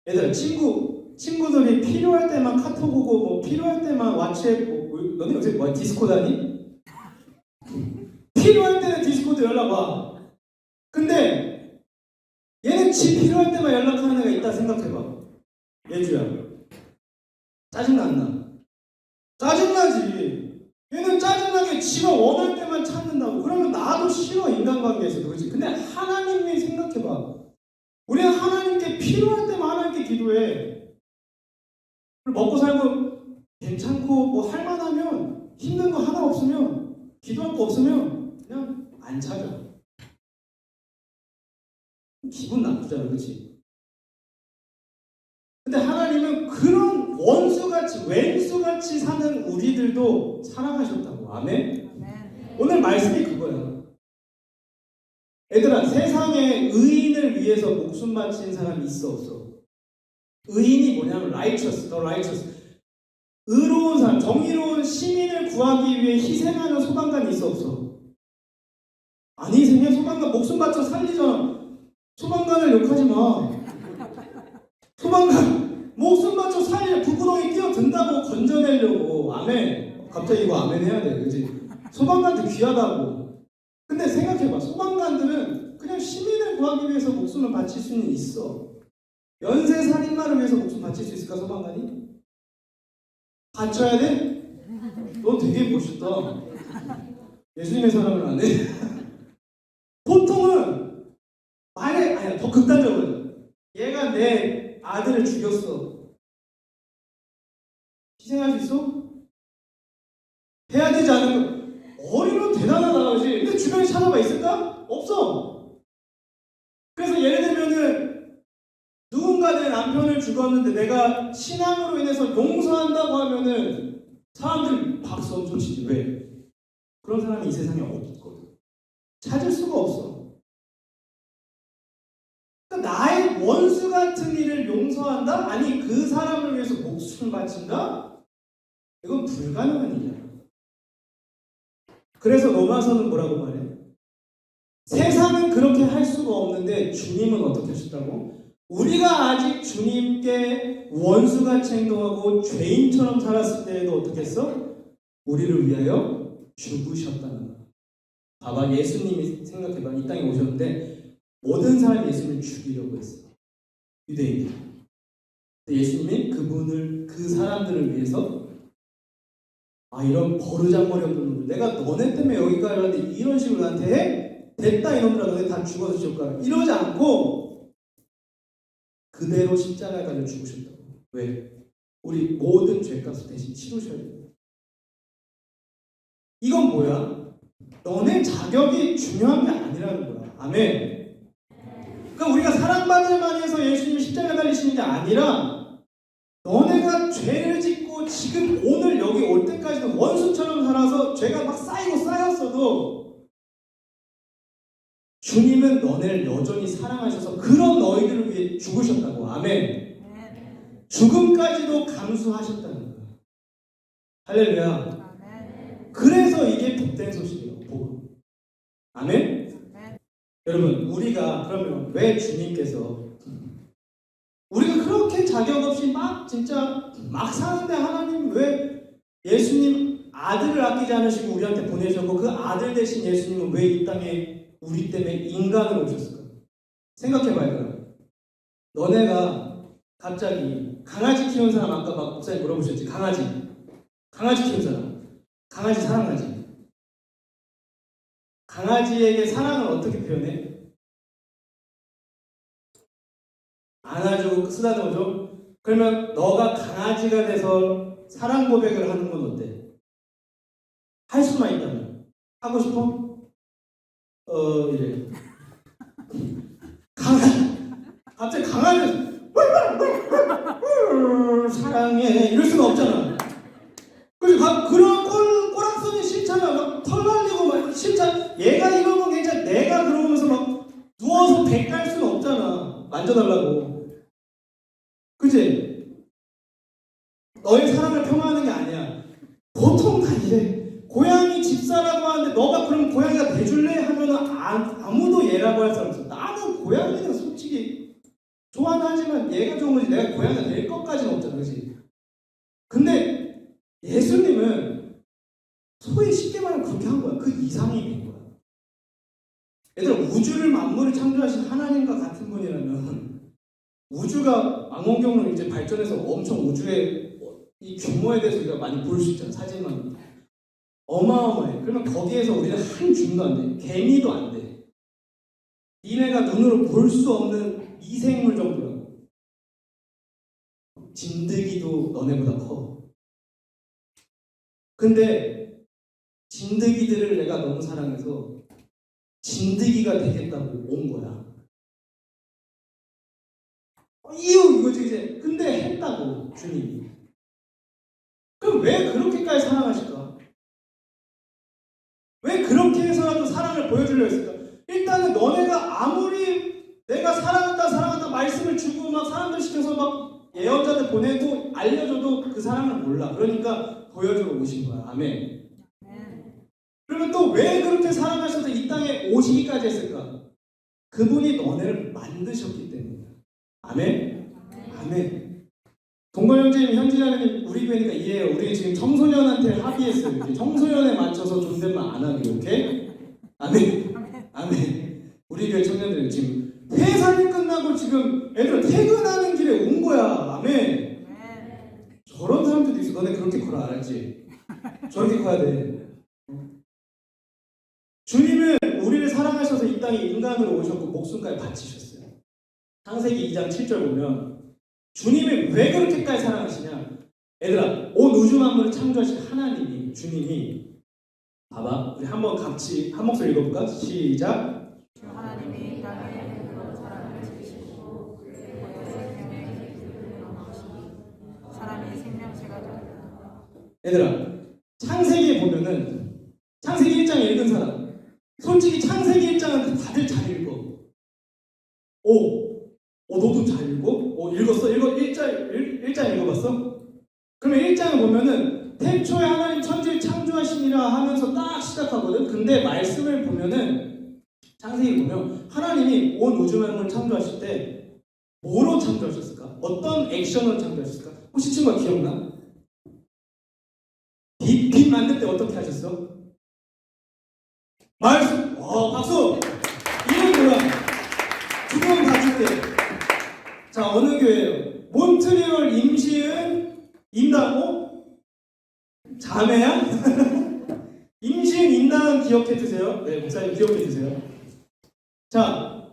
얘들아, 친구들이 필요할 때만 카톡 오고 뭐 필요할 때만 왓츠앱 너네 요새 뭐 디스코드 하니? 필요할 때는 디스코드 연락 와. 근데 얘는 지 필요할 때만 연락하는 애가 있다 생각해봐. 예주야, 짜증나 안 나? 짜증나지. 얘는 짜증나게 지가 원할 때만 찾는다고. 그러면 나도 싫어, 인간관계에서. 그렇지. 근데 하나님이 생각해봐. 우리는 하나님께 필요할 때만 하나님께 기도해. 먹고 살고 괜찮고 뭐 할만하면, 힘든 거 하나 없으면, 기도할 거 없으면 그냥 안 찾아. 기분 나쁘잖아, 그렇지? 근데 하나님은 그런 원수같이, 왼수같이 사는 우리들도 사랑하셨다고. 아멘? 오늘 말씀이 그거야. 얘들아, 세상에 의인을 위해서 목숨 바친 사람이 있어 없어? 의인이 뭐냐면 righteous, the righteous. 의로운 사람, 정의로운 시민을 구하기 위해 희생하는 소방관이 있어 없어? 아니, 희생해? 소방관 목숨 바쳐 살리잖아. 소방관을 욕하지 마. 소방관 목숨 바쳐 살려 불구덩이 뛰어든다고 건져내려고. 아멘. 갑자기 이거 아멘 해야 돼, 그렇지? 소방관들 귀하다고. 근데 생각해봐. 소방관들은 그냥 시민을 구하기 위해서 목숨을 바칠 수는 있어. 연쇄살인마를 위해서 목숨 바칠 수 있을까, 소방관이? 바쳐야 돼? 너 되게 멋있다. 예수님의 사랑을 안 해? 보통은 만약 아니야 더 극단적으로 얘가 내 아들을 죽였어. 희생할 수 있어? 해야 되지 않을까? 어리면 대단하다 그지? 근데 주변에 찾아봐 있을까? 없어. 그래서 예를 들면은 누군가 내 남편을 죽었는데 내가 신앙으로 인해서 용서한다고 하면은 사람들이 박수 엄청 치지. 왜? 그런 사람이 이 세상에 없거든. 찾을 수가 없어. 그러니까 나의 원수 같은 일을 용서한다? 아니 그 사람을 위해서 목숨을 바친다? 이건 불가능한 일이야. 그래서 로마서는 뭐라고 말해? 세상은 그렇게 할 수가 없는데 주님은 어떻게 하셨다고? 우리가 아직 주님께 원수같이 행동하고 죄인처럼 살았을 때에도 어떻게 했어? 우리를 위하여 죽으셨다는 거야. 봐봐, 예수님이 생각해봐. 이 땅에 오셨는데 모든 사람이 예수님을 죽이려고 했어. 유대인들. 예수님이 그 사람들을 위해서 이런 버르장머리 없는 놈들, 내가 너네 때문에 여기까지 왔는데 이런 식으로 나한테 해? 됐다 이놈들아, 너네 다 죽어서 지옥 가라. 이러지 않고 그대로 십자가에 달려 죽으셨다고. 왜? 우리 모든 죄값을 대신 치르셔야 돼요. 이건 뭐야? 너네 자격이 중요한 게 아니라는 거야. 아멘. 그러니까 우리가 사랑받을 만해서 예수님이 십자가에 달리시는 게 아니라 너네가 죄를 짓고 지금 오늘 여기 올 때까지도 원수처럼 살아서 죄가 막 쌓였어도 주님은 너네를 여전히 사랑하셔서 그런 너희들을 위해 죽으셨다고. 아멘. 죽음까지도 감수하셨다는 거야. 할렐루야. 그래서 이게 복된 소식이에요. 복음. 아멘. 여러분, 우리가 그러면 왜 주님께서 우리가 그렇게 자격 없이 막 진짜 막 사는데 하나님 왜 예수님 아들을 아끼지 않으시고 우리한테 보내셨고 그 아들 대신 예수님은 왜 이 땅에 우리 때문에 인간으로 오셨을까? 생각해봐요. 너네가 갑자기 강아지 키우는 사람 아까 막 목사님 물어보셨지? 강아지 키우는 사람, 강아지 사랑하지? 강아지에게 사랑을 어떻게 표현해? 안아주고 쓰다듬어줘? 그러면 너가 강아지가 돼서 사랑 고백을 하는 건 어때? 할 수만 있다면 하고 싶어? 이래. 갑자기 강아지 사랑해 이럴 수가 없잖아. 그지? 그런 꼬락서니 싫잖아. 막 털 날리고 막 싫잖아. 얘가 이러면 괜찮아. 내가 그러면서 막 누워서 배 깔 수는 없잖아. 만져달라고. 그지? 너의 사랑을 평화하는 게 아니야. 보통 다 이래. 고양이 집사라고 하는데 너가 그럼 고양이가 돼줄래? 하면은 아무도 얘라고 할 사람 없어. 나는 고양이는 솔직히 좋아는 하지만 얘가 좋은 거지 내가 고양이가 될 것까지는 없잖아. 그지? 근데 예수님은 소위 쉽게 말하면 그렇게 한 거야. 그 이상이 된 거야. 얘들아, 우주를 만물을 창조하신 하나님과 같은 분이라면 우주가 망원경으로 이제 발전해서 엄청 우주의 이 규모에 대해서 우리가 많이 볼 수 있잖아. 사진만 어마어마해. 그러면 거기에서 우리는 한 줌도 안 돼. 개미도 안 돼. 니네가 눈으로 볼 수 없는 미생물 정도야. 진드기도 너네보다 커. 근데 진드기들을 내가 너무 사랑해서 진드기가 되겠다고 온 거야. 이거지 이제. 근데 했다고 주님이. 그럼 왜 그렇게까지 사랑하실까? 왜 그렇게 해서라도 사랑을 보여주려 했을까? 일단은 너네가 아무리 내가 사랑한다 말씀을 주고 막 사람들 시켜서 막 예언자들 보내고 알려줘도 그 사랑을 몰라. 그러니까 보여주러 오신 거야. 아멘. 그러면 또 왜 그렇게 사랑하셔서 이 땅에 오시기까지 했을까? 그분이 너네를 만드셨기 때문이야. 아멘. 아멘. 동거형제님, 현지자님 우리 교회니까 이해해요. 우리 지금 청소년한테 합의했어요. 이렇게 청소년에 맞춰서 존댓말 안 하기로. 오케이? 아멘. 아멘. 우리 교회 청년들 지금 회사일 끝나고 지금 애들 퇴근하는 길에 온 거야. 아멘. 저런 사람들도 있어. 너네 그렇게 커라. 알았지? 저렇게 커야 돼. 주님은 우리를 사랑하셔서 이 땅에 인간으로 오셨고 목숨까지 바치셨어요. 창세기 2장 7절 보면 주님을 왜 그렇게까지 사랑하시냐? 얘들아, 온 우주 만물을 창조하신 하나님이, 주님이, 봐봐, 우리 한번 같이 한 목소리 읽어볼까? 시작. 하나님이 땅에 모든 사람을 지으시고 그의 생명의 기름을 얻으시니 사람이 생명체가 되었다. 얘들아, 창세기에 보면은 창세기 1장 읽은 사람, 솔직히 창세기 1장은 다들 잘 읽어. 너도 잘 읽어? 읽었어? 1장 읽어봤어? 그러면 1장을 보면은 태초에 하나님 천지를 창조하시니라 하면서 딱 시작하거든. 근데 말씀을 보면은 창세기 보면 하나님이 온 우주 만물을 창조하실 때 뭐로 창조하셨을까? 어떤 액션으로 창조하셨을까? 혹시 친구가 기억나? 빛 만들 때 어떻게 하셨어? 말씀. 박수. 이건 뭐야? 주먹 다줄 때. 자, 어느 교회예요? 몬트리올 임시은 임다고? 자매야? 임시은 임다은 기억해 두세요. 네, 목사님 기억해 두세요. 자,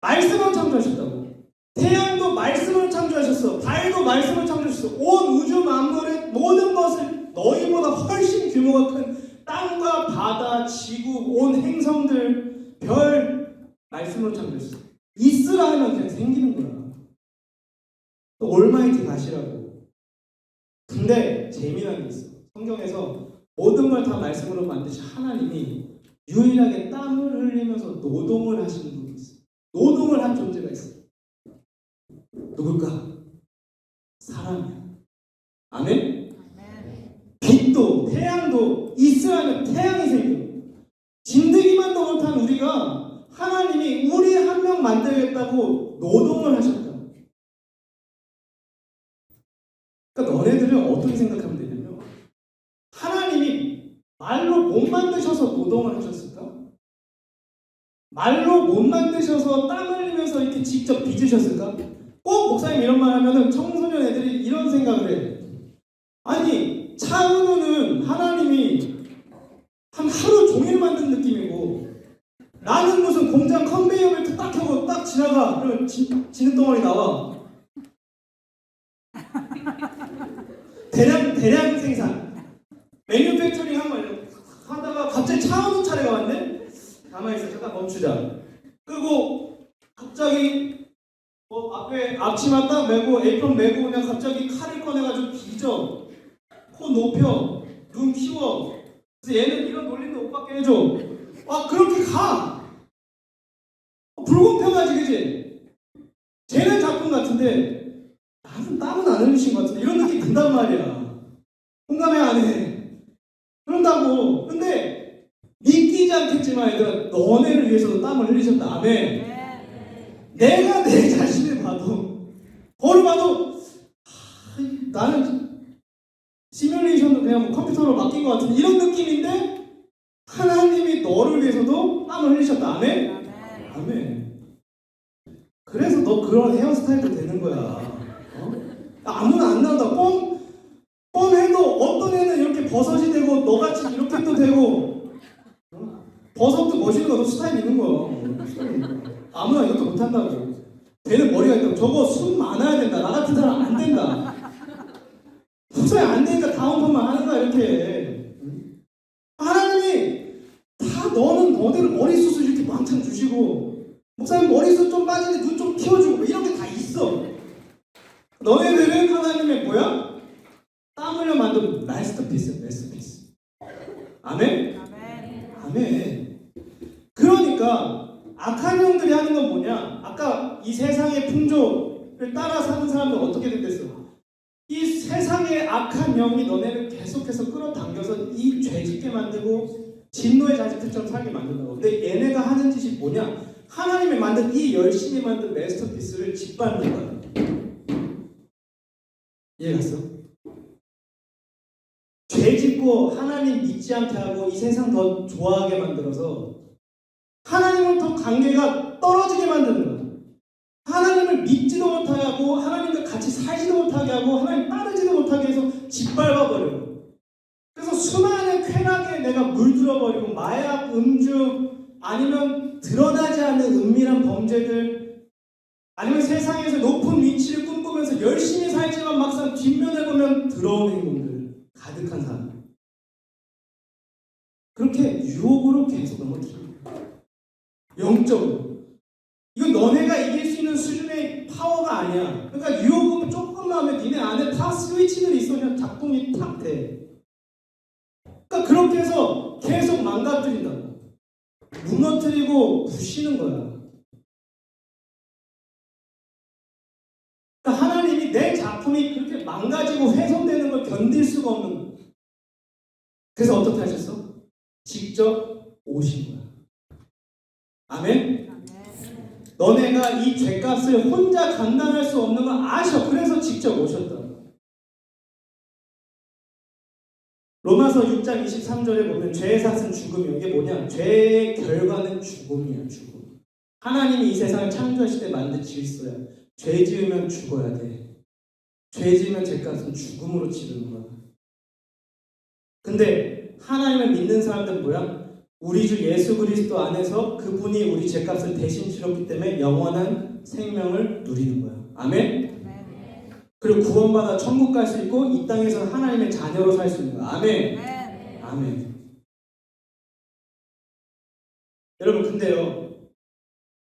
말씀으로 창조하셨다고. 태양도 말씀으로 창조하셨어. 달도 말씀으로 창조하셨어. 온 우주 만물의 모든 것을 너희보다 훨씬 규모가 큰 땅과 바다, 지구, 온 행성들, 별 말씀으로 창조했어. 있으라 하면 그냥 생기는 거야. 또 올마이티 가시라고. 근데 재미난 게 있어. 성경에서 모든 걸 다 말씀으로 만드신 하나님이 유일하게 땀을 흘리면서 노동을 하시는 분이 있어. 노동을 한 존재가 있어. 누굴까? 사람이야. 아멘? 빛도 태양도 있으라면 태양이 생겨. 진드기만도 못한 우리가 하나님이 우리 한 명 만들겠다고 노동을 하셨다. 그러니까 너네들은 어떻게 생각하면 되냐면 하나님이 말로 못 만드셔서 노동을 하셨을까? 말로 못 만드셔서 땀 흘리면서 이렇게 직접 빚으셨을까? 꼭 목사님 이런 말 하면은 청소년 애들이 이런 생각을 해. 아니, 차은우는 하나님이 한 하루 종일 만든 느낌이고 나는 무슨 공장 컨베이어 벨트 딱 켜고 딱 지나가. 그러면 진흙덩어리 나와. 대량 생산. 매뉴팩처링 하다가 갑자기 차은우 차례가 왔네? 가만히 있어. 잠깐 멈추자. 끄고 갑자기 앞에 앞치마 딱 메고 에이프런 메고 그냥 갑자기 칼을 꺼내가지고 빚어. 코 높여. 눈 키워. 그래서 얘는 이런 논리인데 못 받게 해줘. 그렇게 가. 불공평하지, 그지? 쟤는 작품 같은데 나는 땀은 안 흘리신 것 같은데 이런 느낌 든단 말이야. 공감해 안 해? 그런다고. 근데 믿기지 않겠지만 얘들아, 너네를 위해서도 땀을 흘리셨다. 아멘. 내가 내 자신을 봐도 거울 봐도 나는 시뮬레이션도 그냥 컴퓨터로 맡긴 것 같은 이런 느낌인데 하나님이 너를 위해서도 땀을 흘리셨다. 아멘? 아멘. 그래서 너 그런 헤어스타일도 되는 거야. 아무나 안 나온다. 뻥 해도 어떤 애는 이렇게 버섯이 되고 너같이 이렇게 또 되고 버섯도 멋있는 거도 스타일 있는 거야. 아무나 이것도 못한다고. 걔는 머리가 있다고. 저거 숨 많아야 된다. 나 같은 사람 안 된다. 도저히 안 되니까 다운펌만 하는 거야 이렇게. 하나님이 다 너네를 머리숱을 이렇게 왕창 주시고 목사님 머리숱 좀 빠지는데 눈 좀 키워주고 이런 게 다 있어. 너네들은 하나님의 뭐야? 땀 흘려 만든 마스터피스. 아멘? 아멘. 그러니까 악한 영들이 하는 건 뭐냐? 아까 이 세상의 풍조를 따라 사는 사람들 어떻게 됐겠어? 이 세상의 악한 영이 너네를 계속해서 끌어당겨서 이 죄짓게 만들고 진노의 자식들처럼 살게 만든다고. 근데 얘네가 하는 짓이 뭐냐? 하나님이 만든 이 열심히 만든 마스터피스를 짓밟는 거야. 이해갔어? 죄짓고 하나님 믿지 않게 하고 이 세상 더 좋아하게 만들어서 하나님을 더 관계가 떨어지게 만드는 거야. 하나님을 믿지도 못하게 하고 하나님과 같이 살지도 못하게 하고 하나님 따르지도 못하게 해서 짓밟아버려. 그래서 수많은 쾌락에 내가 물들어버리고 마약, 음주, 아니면 드러나지 않는 은밀한 범죄들, 아니면 세상에서 높은 위치를 꿈꾸면서 열심히 살지만 막상 뒷면을 보면 더러운 행동들 가득한 사람. 그렇게 유혹으로 계속 넘어뜨립니다. 영적으로. 이건 너네가 이길 수 있는 수준의 파워가 아니야. 그러니까 유혹은 조금만 하면 니네 안에 다 스위치들이 있어. 그냥 작동이 탁 돼. 그러니까 그렇게 해서 계속 망가뜨린다고. 무너뜨리고 부시는 거야. 그러니까 하나님이 내 작품이 그렇게 망가지고 훼손되는 걸 견딜 수가 없는 거야. 그래서 어떻게 하셨어? 직접 오신 거야. 아멘? 너네가 이 죄값을 혼자 감당할 수 없는 걸 아셔. 그래서 직접 오셨다. 로마서 6장 23절에 보면 죄의 삭은 죽음이요. 이게 뭐냐? 죄의 결과는 죽음이야. 죽음. 하나님이 이 세상을 창조하실 때 만든 질서야. 죄 지으면 죽어야 돼. 죄 지으면 죄값은 죽음으로 치르는 거야. 근데 하나님을 믿는 사람들은 뭐야? 우리 주 예수 그리스도 안에서 그분이 우리 죄값을 대신 치렀기 때문에 영원한 생명을 누리는 거야. 아멘? 그리고 구원받아 천국 갈 수 있고 이 땅에서 하나님의 자녀로 살 수 있는 거야. 아멘? 아멘. 여러분 근데요,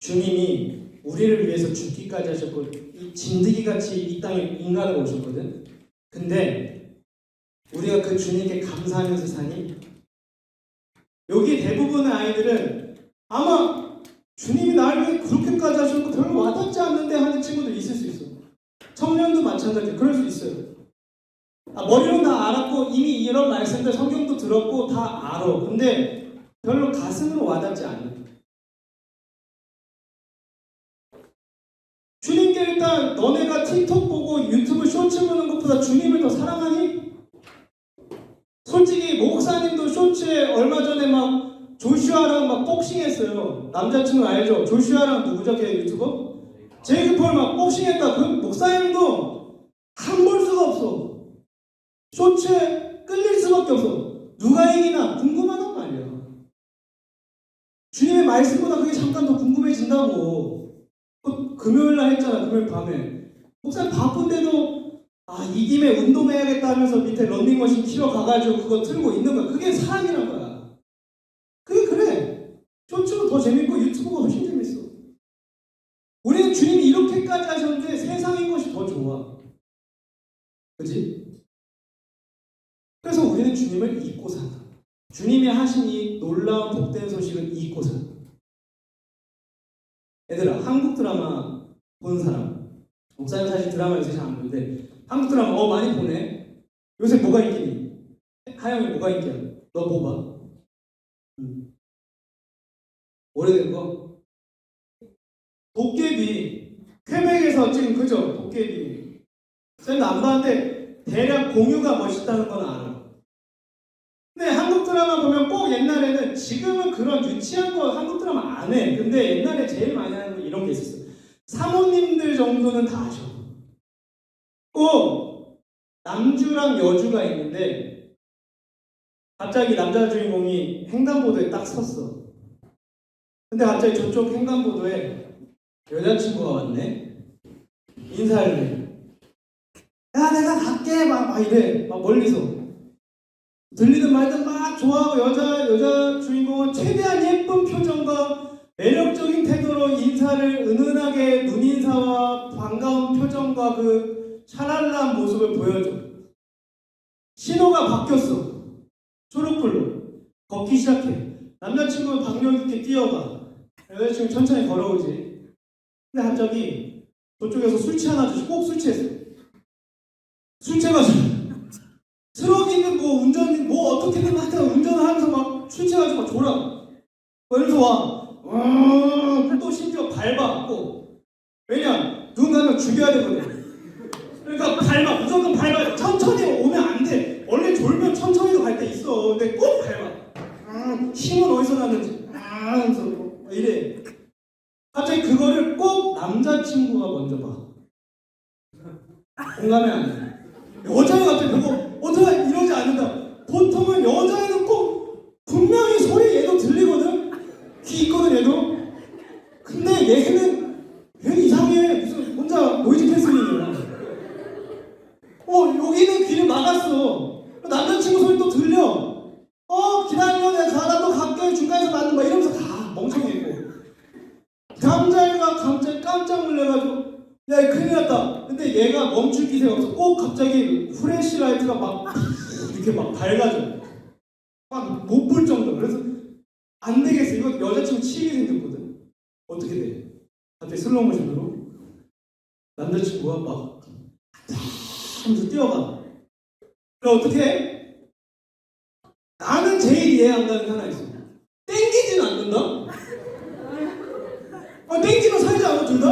주님이 우리를 위해서 죽기까지 하셨고 이 진드기같이 이 땅에 인간으로 오셨거든. 근데 우리가 그 주님께 감사하면서 사니? 여기 대부분의 아이들은 아마 주님이 나를 위해 그렇게까지 하셨고 별로 와닿지 않는데 하는 친구들 있을 수 있어. 청년도 마찬가지야. 그럴 수 있어요. 머리로 다 알았고 이미 이런 말씀들 성경도 들었고 다 알아. 근데 별로 가슴으로 와닿지 않는. 주님께 일단 너네가 틱톡 보고 유튜브 쇼츠 보는 것보다 주님을 더 사랑하니? 솔직히 목사님도 쇼츠에 얼마 전에 막 조슈아랑 막 복싱했어요. 남자친구 알죠? 조슈아랑 누구죠? 걔 유튜버? 제이크 폴 막 복싱했다. 그 목사님도 간 볼 수가 없어. 쇼츠에 끌릴 수밖에 없어. 누가 이기나 궁금하단 말이야. 주님의 말씀보다 그게 잠깐 더 궁금해진다고. 금요일날 했잖아. 금요일 밤에. 목사님 바쁜데도 이 김에 운동해야겠다 하면서 밑에 런닝머신 키러 가가지고 그거 틀고 있는 거야. 그게 사랑이란 거야. 그게 그래. 쇼츠가 더 재밌고 유튜브가 훨씬 재밌어. 우리는 주님이 이렇게까지 하셨는데 세상인 것이 더 좋아. 그치? 그래서 우리는 주님을 잊고 산다. 주님이 하신 이 놀라운 복된 소식을 잊고 산다. 얘들아, 한국 드라마 본 사람? 목사님 사실 드라마 요새 잘 안 보는데 한국 드라마 많이 보네. 요새 뭐가 인기니? 하영이 뭐가 인기야? 너 뭐 봐? 오래된 거? 도깨비. 퀘벡에서 지금 그죠? 도깨비. 쌤도 안 봤는데 대략 공유가 멋있다는 건 알아. 근데 한국 드라마 보면 꼭 옛날에는, 지금은 그런 유치한 거 한국 드라마 안 해. 근데 옛날에 제일 많이 하는 게 이런 게 있었어. 사모님들 정도는 다 아셔. 꼭 남주랑 여주가 있는데 갑자기 남자 주인공이 횡단보도에 딱 섰어. 근데 갑자기 저쪽 횡단보도에 여자친구가 왔네. 인사를 해. 야, 내가 갈게. 막 이래. 막 멀리서. 들리든 말든 막 좋아하고 여자 주인공은 최대한 예쁜 표정과 매력적인 태도로 인사를 은은하게 눈인사와 반가운 표정과 그 샤랄라한 모습을 보여줘. 신호가 바뀌었어. 초록불로 걷기 시작해. 남자친구는 박력 있게 뛰어가. 여자친구 천천히 걸어오지. 근데 갑자기 저쪽에서 술 취한 아저씨, 꼭 술 취했어. 술 취해가지고 트럭이든 뭐 운전 뭐 어떻게든 하여튼 운전을 하면서 막 술 취해가지고 막 졸아. 그래서 와. 또 심지어 밟아. 꼭. 왜냐? 누군가는 죽여야 되거든. 그러니까 밟아. 무조건 밟아. 천천히 오면 안 돼. 원래 졸면 천천히도 갈 때 있어. 근데 꼭 밟아. 힘은 어디서 나는지. 하면서 이래. 갑자기 그거를 꼭 남자친구가 먼저 봐. 공감이 안 돼. 여자가 갑자기 그거 어떻게 이러지 않는다. 보통은 여자애는 꼭 분명히 소리 얘도 들리거든. 귀 있거든. 여기는 귀를 막았어. 남자친구 소리 또 들려. 기다려, 내가 가다 또 갈게. 중간에서 만나 막 이러면서 가. 멍청이고. 남자애가 갑자기 깜짝 놀래가지고 야, 이 큰일 났다. 근데 얘가 멈출 기세가 없어. 꼭 갑자기 후레쉬 라이트가 막 이렇게 막 밝아져. 막 못 볼 정도. 그래서 안 되겠어. 이거 여자친구 치게 생겼거든. 어떻게 돼? 갑자기 슬로우 모션으로 남자친구가 막 하면서 뛰어가. 그럼 어떻게 해? 나는 제일 이해 안 가는 게 하나 있어. 땡기지는 않는다? 땡기면 살지 않아, 둘 다?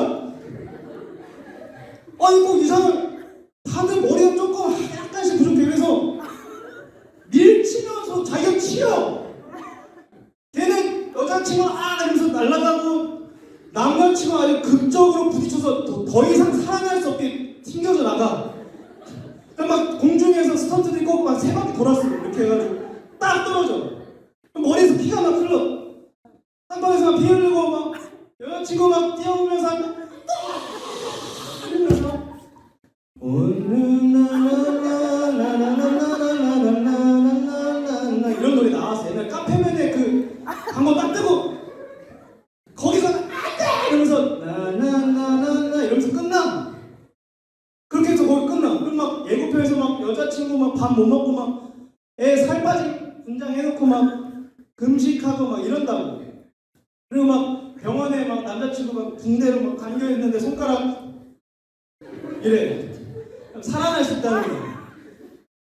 아니, 꼭 이상한, 다들 머리가 조금 약간씩 부족해. 그래서 밀치면서 자기가 치여. 걔는 여자친구가 이러면서 날아가고, 남자친구가 아주 극적으로 부딪혀서 더 이상 살아날 수 없게 튕겨져 나가. 그럼 막 공중에서 스턴트들이 꼭 막 세 바퀴 돌았어. 이렇게 해가지고 딱 떨어져. 머리에서 피가 막 흘러. 한방에서 막 피 흘리고 막 여자친구 막 뛰어오면서 이러면서 이런 노래 나왔어. 옛날 카페맨의 그 광고 딱 뜨고 거기서 안돼 이러면서 나나나나나 이러면서 끝나. 그렇게 해서 거기 끝나. 그럼 막 예고편에서 막 여자친구 막 밥 못 먹고 막 애 살 빠진 분장 해놓고 막 금식하고 막 이런다고. 그리고 막 병원에 막 남자친구가 붕대로 막 감겨있는데 손가락 이래. 살아날 수 있다는 거야.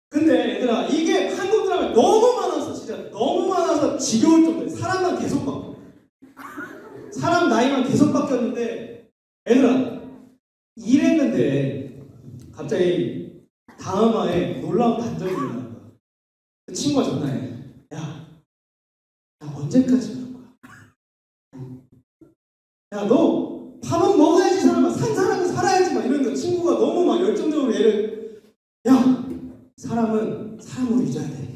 근데 얘들아, 이게 한국 드라마 너무 많아서 진짜 너무 많아서 지겨울 정도야. 사람만 계속 바뀌어. 사람 나이만 계속 바뀌었는데 얘들아, 이랬는데 갑자기 다음 화에 놀라운 반전이 일어나는 거야. 그 친구가 전화해. 야 언제까지 그럴 거야? 야, 너 밥은 먹어야지 사람아. 산 사람은 살아야지 막 이러는 거야. 친구가 너무 막 열정적으로 얘를 야, 사람은 사람으로 잊어야 돼.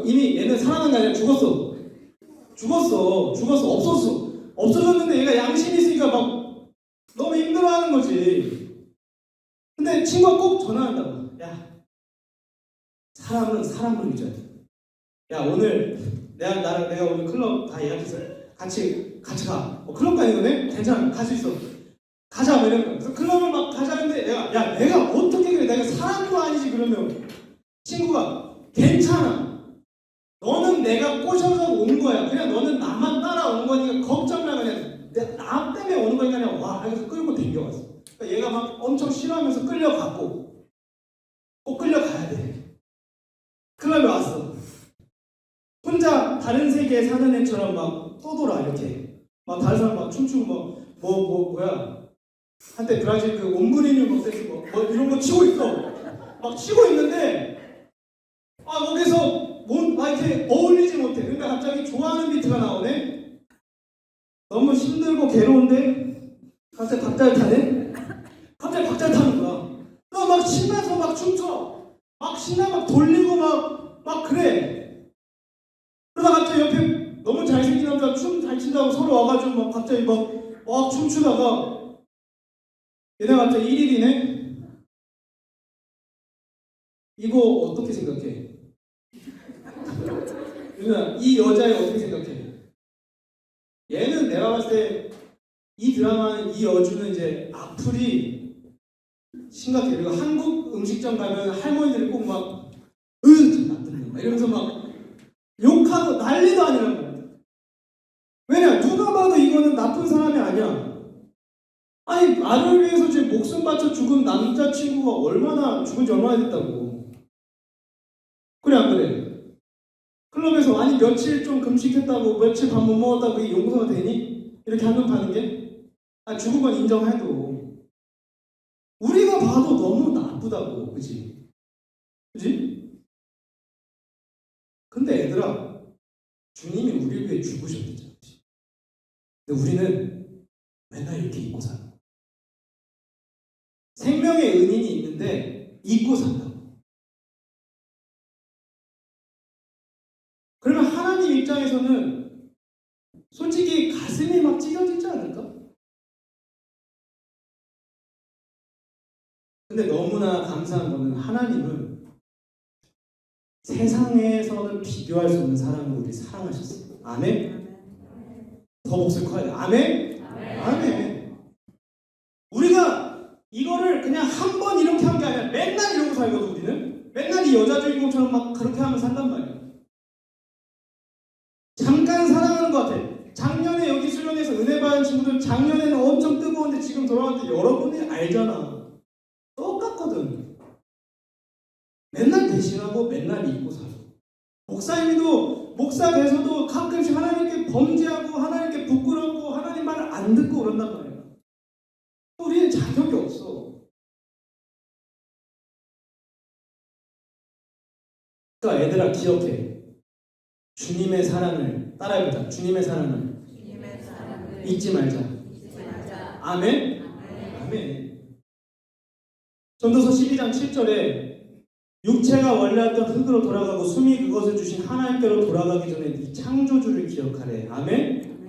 이미 얘는 살아난 게 아니라 죽었어. 없어졌는데 얘가 양심이 있으니까 막 너무 힘들어하는 거지. 근데 친구가 꼭 전화한다고. 야, 사람은 사람으로 잊어야 돼. 야, 오늘 내가 오늘 클럽 다 예약해서 같이 가. 클럽가 아니거든? 괜찮아, 갈 수 있어. 가자, 뭐 이런 거. 그래서 클럽을 막 가자는데 내가 어떻게 그래? 내가 사람도 아니지. 그러면 친구가 괜찮아. 너는 내가 꼬셔서 온 거야. 그냥 너는 나만 따라온 거니까 걱정 마. 그냥 나 때문에 오는 거니까 그냥 와. 그래서 끌고 댕겨왔어. 그러니까 얘가 막 엄청 싫어하면서 끌려갔고 꼭 끌려가야 돼. 클럽에 왔어. 혼자 다른 세계에 사는 애처럼 막 떠돌아 이렇게. 막 다른 사람 막 춤추고 뭐야. 한때 브라질 그 옴브리뉴 댄스 뭐 이런 거 치고 있어. 막 치고 있는데 거기서 막 이렇게 어울리지 못해. 그러니까 갑자기 좋아하는 비트가 나오네. 너무 힘들고 괴로운데 갑자기 박자를 타네. 갑자기 박자를 타는 거야. 너 막 신나서 막 춤춰. 막 신나 막 돌리고 막 그래. 그러다 갑자기 옆에 너무 잘생긴 남자 춤 잘 춘다고 서로 와가지고 막 갑자기 막 춤추다가 얘네가 갑자기 1일이네? 이거 어떻게 생각해? 윤아, 이 여자애 어떻게 생각해? 얘는 내가 봤을 때 이 드라마는 이 여주는 이제 악플이 심각해. 그리고 한국 음식점 가면 할머니들이 꼭 막 참 나쁜 놈 이러면서 막 욕하고 난리도 아니란 말이야. 왜냐? 누가 봐도 이거는 나쁜 사람이 아니야. 아니, 나를 위해서 지금 목숨 바쳐 죽은 남자친구가 죽은 지 얼마나 됐다고. 그래 안 그래? 클럽에서 아니 며칠 좀 금식했다고 며칠 밥 못 먹었다고 그게 용서가 되니? 이렇게 한눈 파는 게? 죽은 건 인정해도 우리가 봐도 너무 나쁘다고. 그치? 근데 얘들아, 주님이 우리를 위해 죽으셨잖아. 근데 우리는 맨날 이렇게 잊고 살아. 생명의 은인이 있는데 잊고 산다고. 그러면 하나님 입장에서는 솔직히 가슴이 막 찢어지지 않을까? 근데 너무나 감사한 거는 하나님은 세상에서는 비교할 수 없는 사랑으로 우리 사랑하셨어요. 아멘? 더 목소리 커야 돼. 아멘? 아멘. 우리가 이거를 그냥 한 번 이렇게 한 게 아니라 맨날 이러고 살거든. 우리는 맨날 이 여자 주인공처럼 막 그렇게 하면서 산단 말이야. 잠깐 사랑하는 것 같아. 작년에 여기 수련회에서 은혜 받은 친구들 작년에는 엄청 뜨거운데 지금 돌아갈 때 여러분이 알잖아. 똑같거든. 맨날 대신하고 맨날 잊고 살고. 목사님도 목사 돼서도 가끔씩 하나님께 범죄하고 하나님께 부끄럽고 하나님 말을 안 듣고 그런단 말이야. 우리는 자격이 없어. 그러니까 얘들아 기억해. 주님의 사랑을 따라해보자. 주님의 사랑을 잊지 말자. 아멘? 아멘. 전도서 12장 7절에 육체가 원래 했던 흙으로 돌아가고 숨이 그것을 주신 하나님께로 돌아가기 전에 네 창조주를 기억하래. 아멘?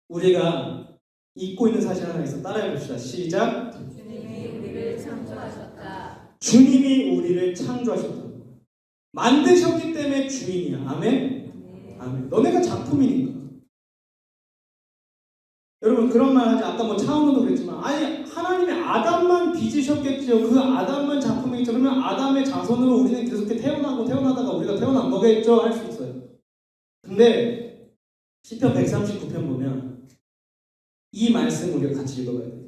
우리가 잊고 있는 사실 하나 있어. 따라해봅시다. 시작. 주님이 우리를 창조하셨다. 주님이 우리를 창조하셨다. 만드셨기 때문에 주인이야. 아멘? 아멘. 너네가 작품이니까. 여러분 그런 말 하지. 아까 뭐 차은우도 그랬지만 아니 하나님이 아담만 빚으셨겠죠. 그 아담만 작품이겠죠. 그러면 아담의 자손으로 우리는 계속 태어나고 태어나다가 우리가 태어난 거겠죠. 할 수 있어요. 근데 시편 139편 보면 이 말씀 우리가 같이 읽어봐야 돼요.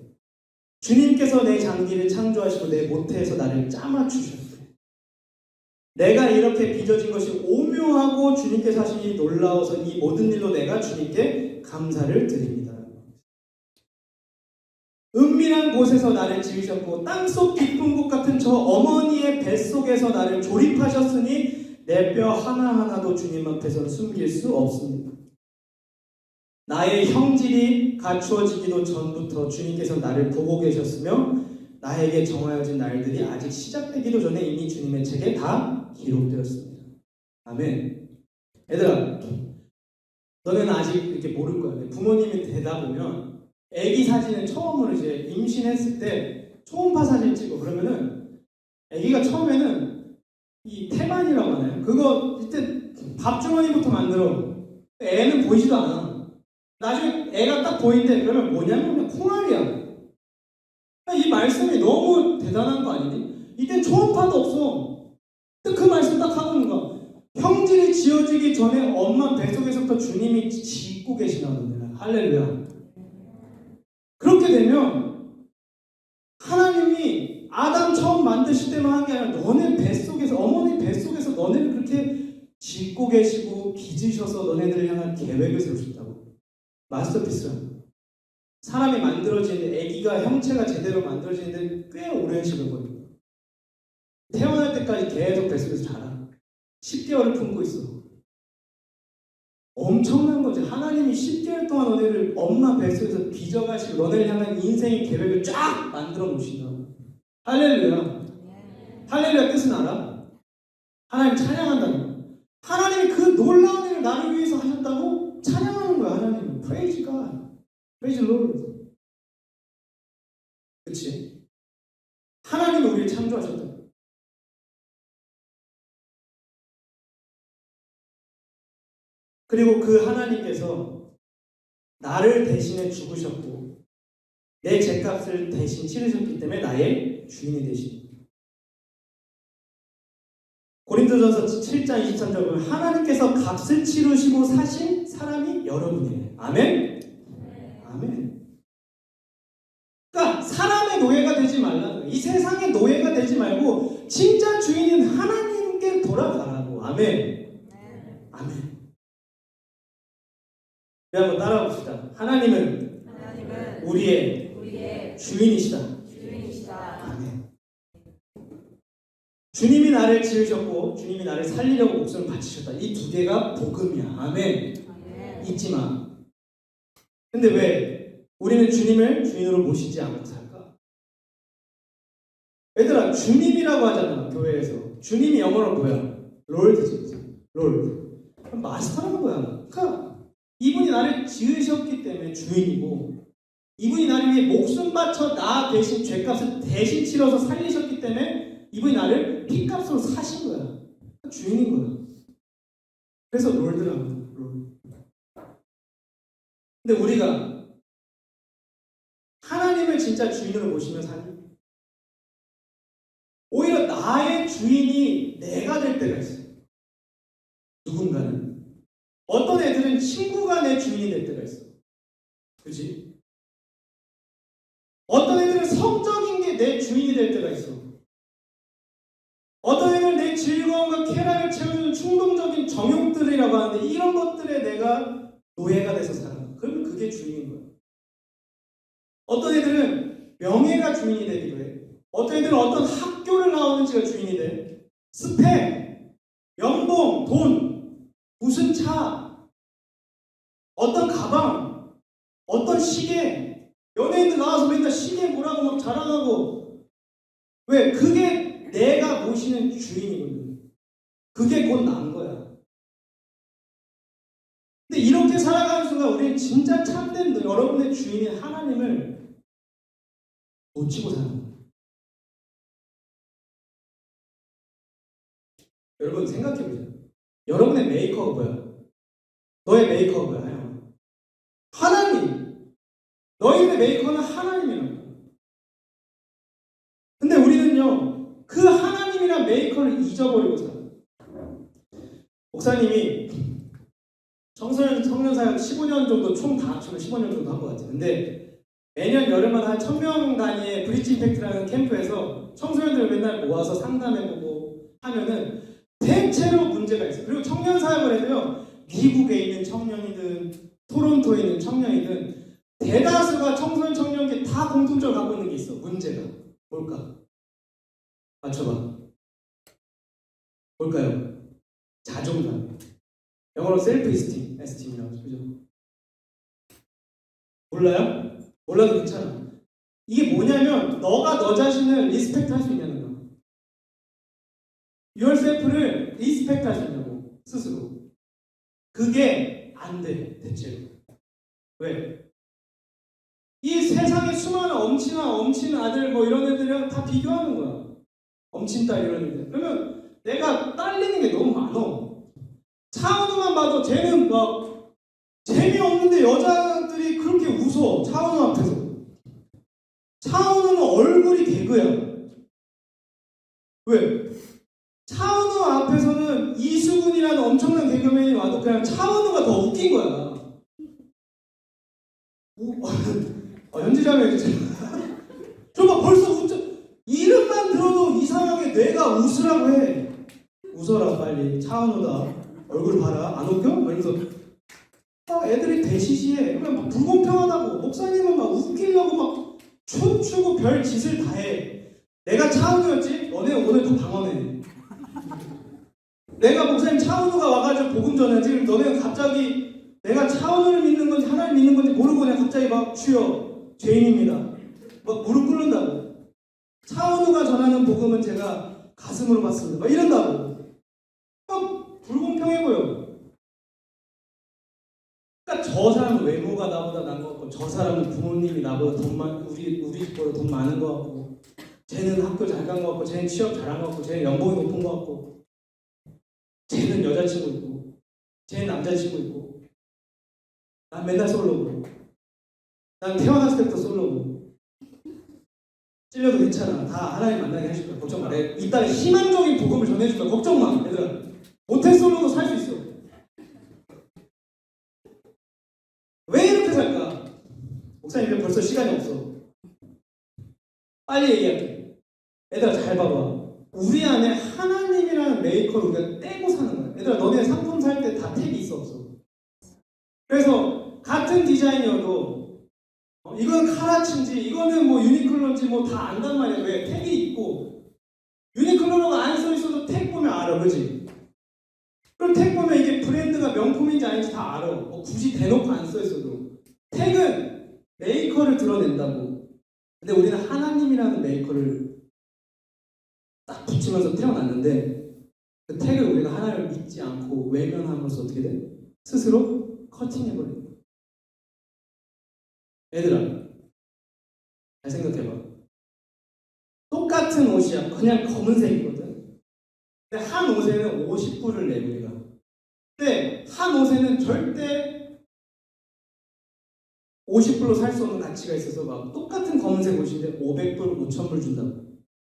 주님께서 내 장기를 창조하시고 내 모태에서 나를 짜맞추셨대. 내가 이렇게 빚어진 것이 오묘하고 주님께서 하신 일이 놀라워서 이 모든 일로 내가 주님께 감사를 드립니다. 은밀한 곳에서 나를 지으셨고 땅속 깊은 곳 같은 저 어머니의 뱃속에서 나를 조립하셨으니 내 뼈 하나하나도 주님 앞에서 숨길 수 없습니다. 나의 형질이 갖추어지기도 전부터 주님께서 나를 보고 계셨으며 나에게 정하여진 날들이 아직 시작되기도 전에 이미 주님의 책에 다 기록되었습니다. 아멘. 얘들아, 너네는 아직 이렇게 모를 거야. 부모님이 되다 보면 아기 사진을 처음으로 이제 임신했을 때 초음파 사진 찍어. 그러면은 아기가 처음에는 이 태반이라고 하나요? 그거 이때 밥 주머니부터 만들어. 애는 보이지도 않아. 나중에 애가 딱 보이는데 그러면 뭐냐면 그냥 콩알이야. 이 말씀이 너무 대단한 거 아니니? 이때 초음파도 없어. 그 말씀 딱 하고 있는 거야. 형질이 지어지기 전에 엄마 뱃속에서부터 주님이 짓고 계시나보네. 할렐루야. 그렇게 되면 하나님이 아담 처음 만드실 때만 한 게 아니라 너네 뱃속에서 어머니 뱃속에서 너네를 그렇게 짓고 계시고 빚으셔서 너네들을 향한 계획을 세우셨다고. 마스터피스야. 사람이 만들어지는데 아기가 형체가 제대로 만들어지는데 꽤 오랜 시간 걸려. 태어날 때까지 계속 뱃속에서 자라. 10개월을 품고 있어. 엄청난 거지. 하나님이 10개월 동안 너네를 엄마 뱃속에서 빚어가시고 너네를 향한 인생의 계획을 쫙 만들어 놓으신다고. 할렐루야. 할렐루야 뜻은 알아? 하나님 찬양한다는 거야. 하나님이 그 놀라운 일을 나를 위해서 하셨다고 찬양하는 거야. 하나님은. Praise God. Praise the Lord. 그치? 하나님이 우리를 창조하셨다. 그리고 그 하나님께서 나를 대신해 죽으셨고 내 죄값을 대신 치르셨기 때문에 나의 주인이 되십니다. 고린도전서 7장 23절 보면 하나님께서 값을 치르시고 사신 사람이 여러분이에요. 아멘? 아멘. 그러니까 사람의 노예가 되지 말라는 거예요. 이 세상의 노예가 되지 말고 진짜 주인인 하나님께 돌아가라고. 아멘. 아멘. 우리 한번 따라해 봅시다. 하나님은 우리의 주인이시다. 아멘. 주님이 나를 지으셨고 주님이 나를 살리려고 목숨을 바치셨다. 이 두 개가 복음이야. 아멘. 잊지 마. 근데 왜 우리는 주님을 주인으로 모시지 않고 살까? 얘들아 주님이라고 하잖아. 교회에서. 주님이 영어로 뭐야? 롤드지. 롤드. 마스터라는 거야. 그러니까 이분이 나를 지으셨기 때문에 주인이고 이분이 나를 위해 목숨 바쳐 나 대신 죄값을 대신 치러서 살리셨기 때문에 이분이 나를 피값으로 사신 거야. 주인인 거야. 그래서 롤드라고. 롤. 근데 우리가 하나님을 진짜 주인으로 모시며 사니? 오히려 나의 주인이 내가 될 때가 있어. 누군가는. 어떤 애들은 친구가 내 주인이 될 때가 있어. 그치? 어떤 애들은 성적인 게 내 주인이 될 때가 있어. 어떤 애들은 내 즐거움과 쾌락을 채우는 충동적인 정욕들이라고 하는데 이런 것들에 내가 노예가 돼서 살아. 그러면 그게 주인인 거야. 어떤 애들은 명예가 주인이 되기도 해. 어떤 애들은 어떤 학교를 나오는지가 주인이 돼. 스펙, 연봉, 돈, 무슨 차, 어떤 가방, 어떤 시계. 연예인들 나와서 맨날 시계 뭐라고 막 자랑하고. 왜? 그게 내가 모시는 주인이거든. 그게 곧 난 거야. 근데 이렇게 살아가는 순간 우리는 진짜 참된 여러분의 주인인 하나님을 놓치고 사는 거예요. 여러분 생각해보세요. 여러분의 메이커가 뭐야? 너의 메이커가 뭐야? 하나님. 너희의 메이커는 하나님이라는 거야. 근데 우리는요, 그 하나님이란 메이커를 잊어버리고 살아요. 목사님이 청소년 사역 15년 정도 총 다 합치면 15년 정도 한 것 같아요. 근데 매년 여름마다 한 1000명 단위의 브릿지 임팩트라는 캠프에서 청소년들을 맨날 모아서 상담해보고 하면은 대체로 문제가 있어요. 그리고 청년 사역을 해도요, 미국에 있는 청년이든 토론토에 있는 청년이든 대다수가 청소년 청년께 다 공통적으로 갖고 있는 게 있어. 문제가 뭘까? 맞춰봐. 뭘까요? 자존감. 영어로 셀프 에스팀이라고 하죠. 그죠? 몰라요? 몰라도 괜찮아. 이게 뭐냐면 너가 너 자신을 리스펙트 할 수 있냐는 거야. yourself를 리스펙트 할 수 있냐고. 스스로. 그게 안 돼. 대체로. 왜? 이 세상에 수많은 엄친 아들 뭐 이런 애들이랑 다 비교하는 거야. 엄친 딸 이런 애들. 그러면 내가 딸리는 게 너무 많어. 차은우만 봐도 쟤는 막 재미없는데 여자들이 그렇게 웃어. 차은우 앞에서. 차은우는 얼굴이 개그야. 왜? 차은우 앞에서는 이수근이라는 엄청난 개그맨이 와도 그냥 차은우가 더 웃긴 거야. 현지자매 저봐 벌써 웃죠. 이름만 들어도 이상하게 뇌가 웃으라고 해. 웃어라 빨리. 차은우다. 얼굴 봐라. 안 웃겨? 이러면서 애들이 대시시해. 그냥 막 불공평하다고. 목사님은 막 웃기려고 막 춤추고 별 짓을 다 해. 내가 차은우였지? 너네 오늘 다 방언해. 내가 목사님 차은우가 와가지고 복음 전하지? 그럼 너네는 갑자기 내가 차은우를 믿는 건지 하나님 믿는 건지 모르고 그냥 갑자기 막 주여 죄인입니다. 막 무릎 꿇는다고. 차은우가 전하는 복음은 제가 가슴으로 받습니다. 막 이런다고. 막 불공평해 보여. 그러니까 저 사람은 외모가 나보다 나은 것 같고, 저 사람은 부모님이 나보다 우리 집보다 돈 많은 것 같고, 쟤는 학교 잘 간 것 같고, 쟤는 취업 잘한 것 같고, 쟤는 연봉이 높은 것 같고, 쟤는 여자친구 있고, 쟤는 남자친구 있고, 난 맨날 솔로고, 난 태어났을 때부터 솔로고, 찔려도 괜찮아. 다 하나님 만나게 해줄 거야. 걱정 마. 이따가 희망적인 복음을 전해줄 거야. 걱정 마, 얘들아. 모태 솔로도 살 수 있어. 왜 이렇게 살까? 목사님 벌써 시간이 없어. 빨리 얘기할게. 얘들아 잘 봐봐. 우리 안에 하나님이라는 메이커를 우리가 떼고 사는 거야. 얘들아 너네 상품 살 때 다 택이 있어 없어? 그래서 같은 디자인이어도 이건 카라츠인지 이거는 뭐 유니클로인지 뭐 다 안단 말이야. 왜? 택이 있고 유니클로가 안 써 있어도 택 보면 알아. 그지? 그럼 택 보면 이게 브랜드가 명품인지 아닌지 다 알아. 굳이 대놓고 안 써 있어도. 택은 메이커를 드러낸다고. 근데 우리는 하나님이라는 메이커를 딱 붙이면서 태어났는데 그 택을 우리가 하나님을 믿지 않고 외면함으로써 어떻게 돼? 스스로 커팅해버리는 거야. 얘들아 옷이야. 그냥 검은색이거든. 근데 한 옷에는 50불을 내 우리가. 근데 한 옷에는 절대 50불로 살 수 없는 가치가 있어서 막 똑같은 검은색 옷인데 500불, 5,000불 준다고.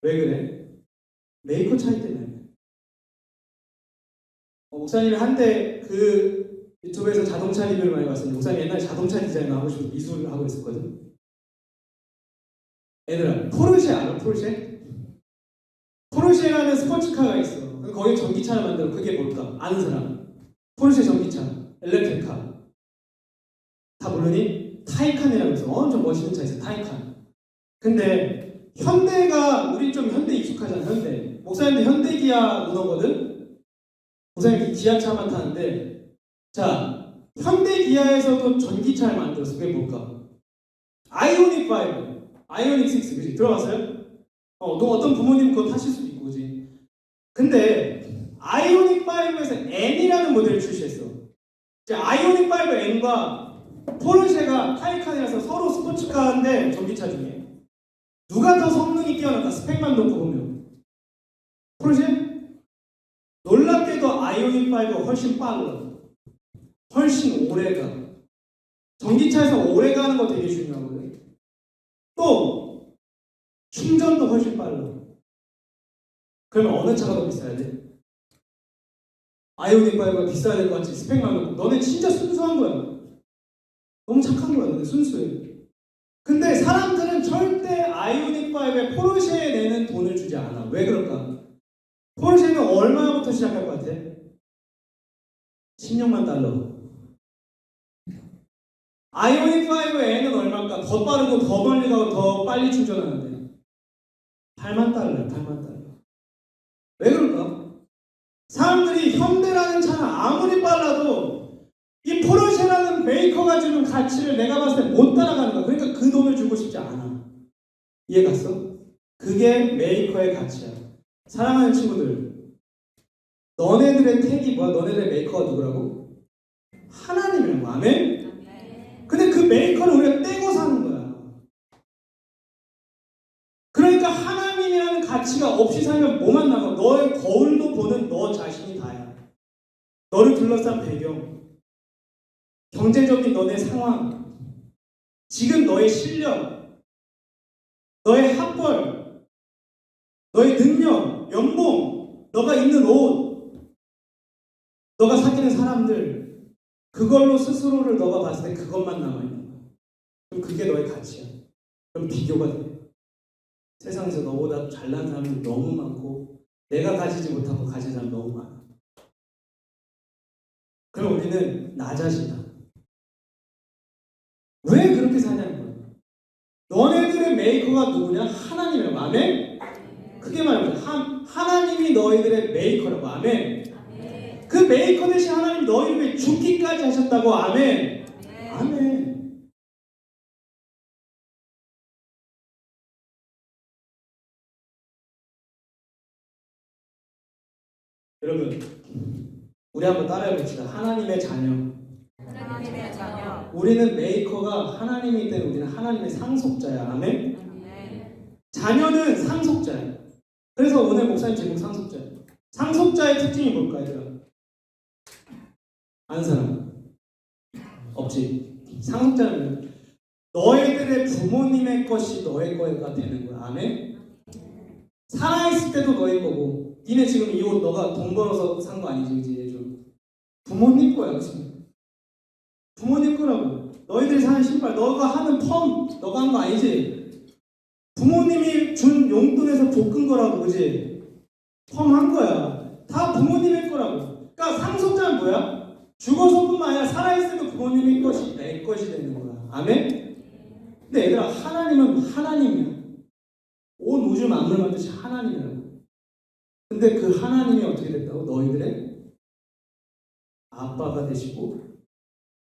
왜 그래? 메이커 차이 때문에. 목사님이 한때 그 유튜브에서 자동차 리뷰를 많이 봤었는데 목사님 옛날에 자동차 디자이너 하고 싶어서 미술을 하고 있었거든. 얘들아, 포르쉐 알아? 포르쉐? 포르쉐라는 스포츠카가 있어. 거기 전기차를 만들어. 그게 뭘까? 아는 사람? 포르쉐 전기차, 엘렉트리카. 다 모르니? 타이칸이라고 해서 엄청 멋있는 차 있어. 타이칸. 근데 현대가 우리 좀 현대 익숙하잖아. 현대. 목사님도 현대 기아 오너거든. 목사님 기아차만 타는데, 자, 현대 기아에서도 전기차를 만들었어. 그게 뭘까? 아이오닉 5, 아이오닉 6, 그지? 들어봤어요? 또 어떤 부모님 그거 타실 수도 있고, 그지? 근데 아이오닉 5에서 N이라는 모델을 출시했어. 이제 아이오닉 5 N과 포르쉐가 타이칸이라서 서로 스포츠카인데 전기차 중에 누가 더 성능이 뛰어날까? 스펙만 놓고 보면 포르쉐? 놀랍게도 아이오닉 5가 훨씬 빨라. 훨씬 오래가. 전기차에서 오래가는 거 되게 중요하거든. 또 충전도 훨씬 빨라. 그러면 어느 차가 더 비싸야 돼? 아이오닉 5가 비싸야 될 것 같지? 스펙만 놓고. 너네 진짜 순수한 거야. 너무 착한 거야. 너네 순수해. 근데 사람들은 절대 아이오닉 5에 포르쉐에 내는 돈을 주지 않아. 왜 그럴까? 포르쉐는 얼마부터 시작할 것 같아? 16만 달러. 아이오닉 5N은 얼마일까? 더 빠르고 더 멀리 가고 더 빨리 충전하는데 8만 달러야. 8만 달러. 왜 그럴까? 사람들이 현대라는 차는 아무리 빨라도 이 포르쉐라는 메이커가 주는 가치를 내가 봤을 때 못 따라가는 거야. 그러니까 그 돈을 주고 싶지 않아. 이해 갔어? 그게 메이커의 가치야. 사랑하는 친구들, 너네들의 택이 뭐야? 너네들의 메이커가 누구라고? 하나님이라고. 아멘? 근데 그 메이커를 우리가 떼고 사는 거야. 그러니까 하나님이라는 가치가 없이 살면 뭐만 남아? 너의 거울도 보는 너 자신이 다야. 너를 둘러싼 배경, 경제적인 너네 상황, 지금 너의 실력, 너의 학벌, 너의 능력, 연봉, 너가 입는 옷, 너가 사귀는 사람들, 그걸로 스스로를 너가 봤을 때 그것만 남아있는 거야. 그럼 그게 너의 가치야. 그럼 비교가 돼. 세상에서 너보다 잘난 사람들 너무 많고 내가 가지지 못하고 가진 사람 너무 많아. 그럼 우리는 나 자신이다. 왜 그렇게 사냐는 거야. 너네들의 메이커가 누구냐? 하나님이라고. 아멘? 크게 말해보자. 하나님이 너희들의 메이커라고. 아멘? 그 메이커 대신 하나님 너희를 위해 죽기까지 하셨다고. 아멘? 아멘. 여러분, 우리 한번 따라해봅시다. 하나님의 자녀. 하나님의 자녀. 우리는 메이커가 하나님이기 때문에 우리는 하나님의 상속자야. 아멘? 자녀는 상속자야. 그래서 오늘 목사님 제목 상속자야. 상속자의 특징이 뭘까, 얘들아? 아는 사람? 없지. 상속자는 너희들의 부모님의 것이 너의 거가 되는 거야. 아멘? 살아있을 때도 너희 거고, 니네 지금 이 옷 너가 돈 벌어서 산 거 아니지, 이제 좀. 부모님 거야, 그치? 부모님 거라고. 너희들이 사는 신발, 너가 하는 펌, 너가 한 거 아니지? 부모님이 준 용돈에서 볶은 거라고, 그치? 펌 한 거야. 다 부모님의 거라고. 그러니까 상속자는 뭐야? 죽어서뿐만 아니라 살아있을 때도 부모님의 것이 내 것이 되는 거야. 아멘? 근데 얘들아, 하나님은 하나님이야. 온 우주 만물 만드신 하나님이라고. 근데 그 하나님이 어떻게 됐다고? 너희들의 아빠가 되시고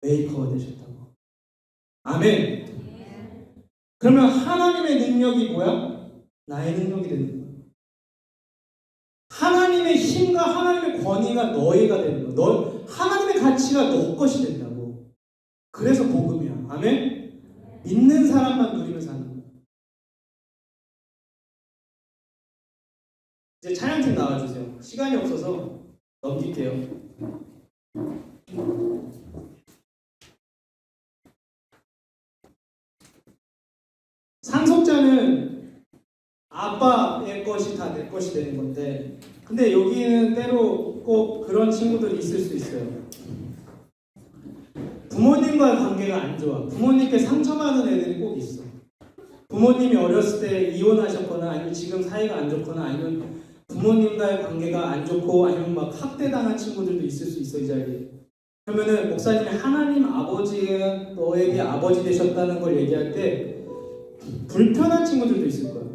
메이커가 되셨다고. 아멘. 그러면 하나님의 능력이 뭐야? 나의 능력이 되는 거야. 하나님의 힘과 하나님의 권위가 너희가 되는 거야. 하나님의 가치가 너 것이 된다고. 그래서 복음이야. 아멘. 믿는 사람만 누리면 사는 거야. 이제 찬양팀 나와주세요. 시간이 없어서 넘길게요. 상속자는 아빠의 것이 다 내 것이 되는 건데, 근데 여기는 때로 꼭 그런 친구들이 있을 수 있어요. 부모님과의 관계가 안 좋아. 부모님께 상처받은 애들이 꼭 있어. 부모님이 어렸을 때 이혼하셨거나 아니면 지금 사이가 안 좋거나 아니면 부모님과의 관계가 안 좋고 아니면 막 학대당한 친구들도 있을 수 있어, 이 자리에. 그러면은 목사님이 하나님 아버지가 너에게 아버지 되셨다는 걸 얘기할 때 불편한 친구들도 있을 거야.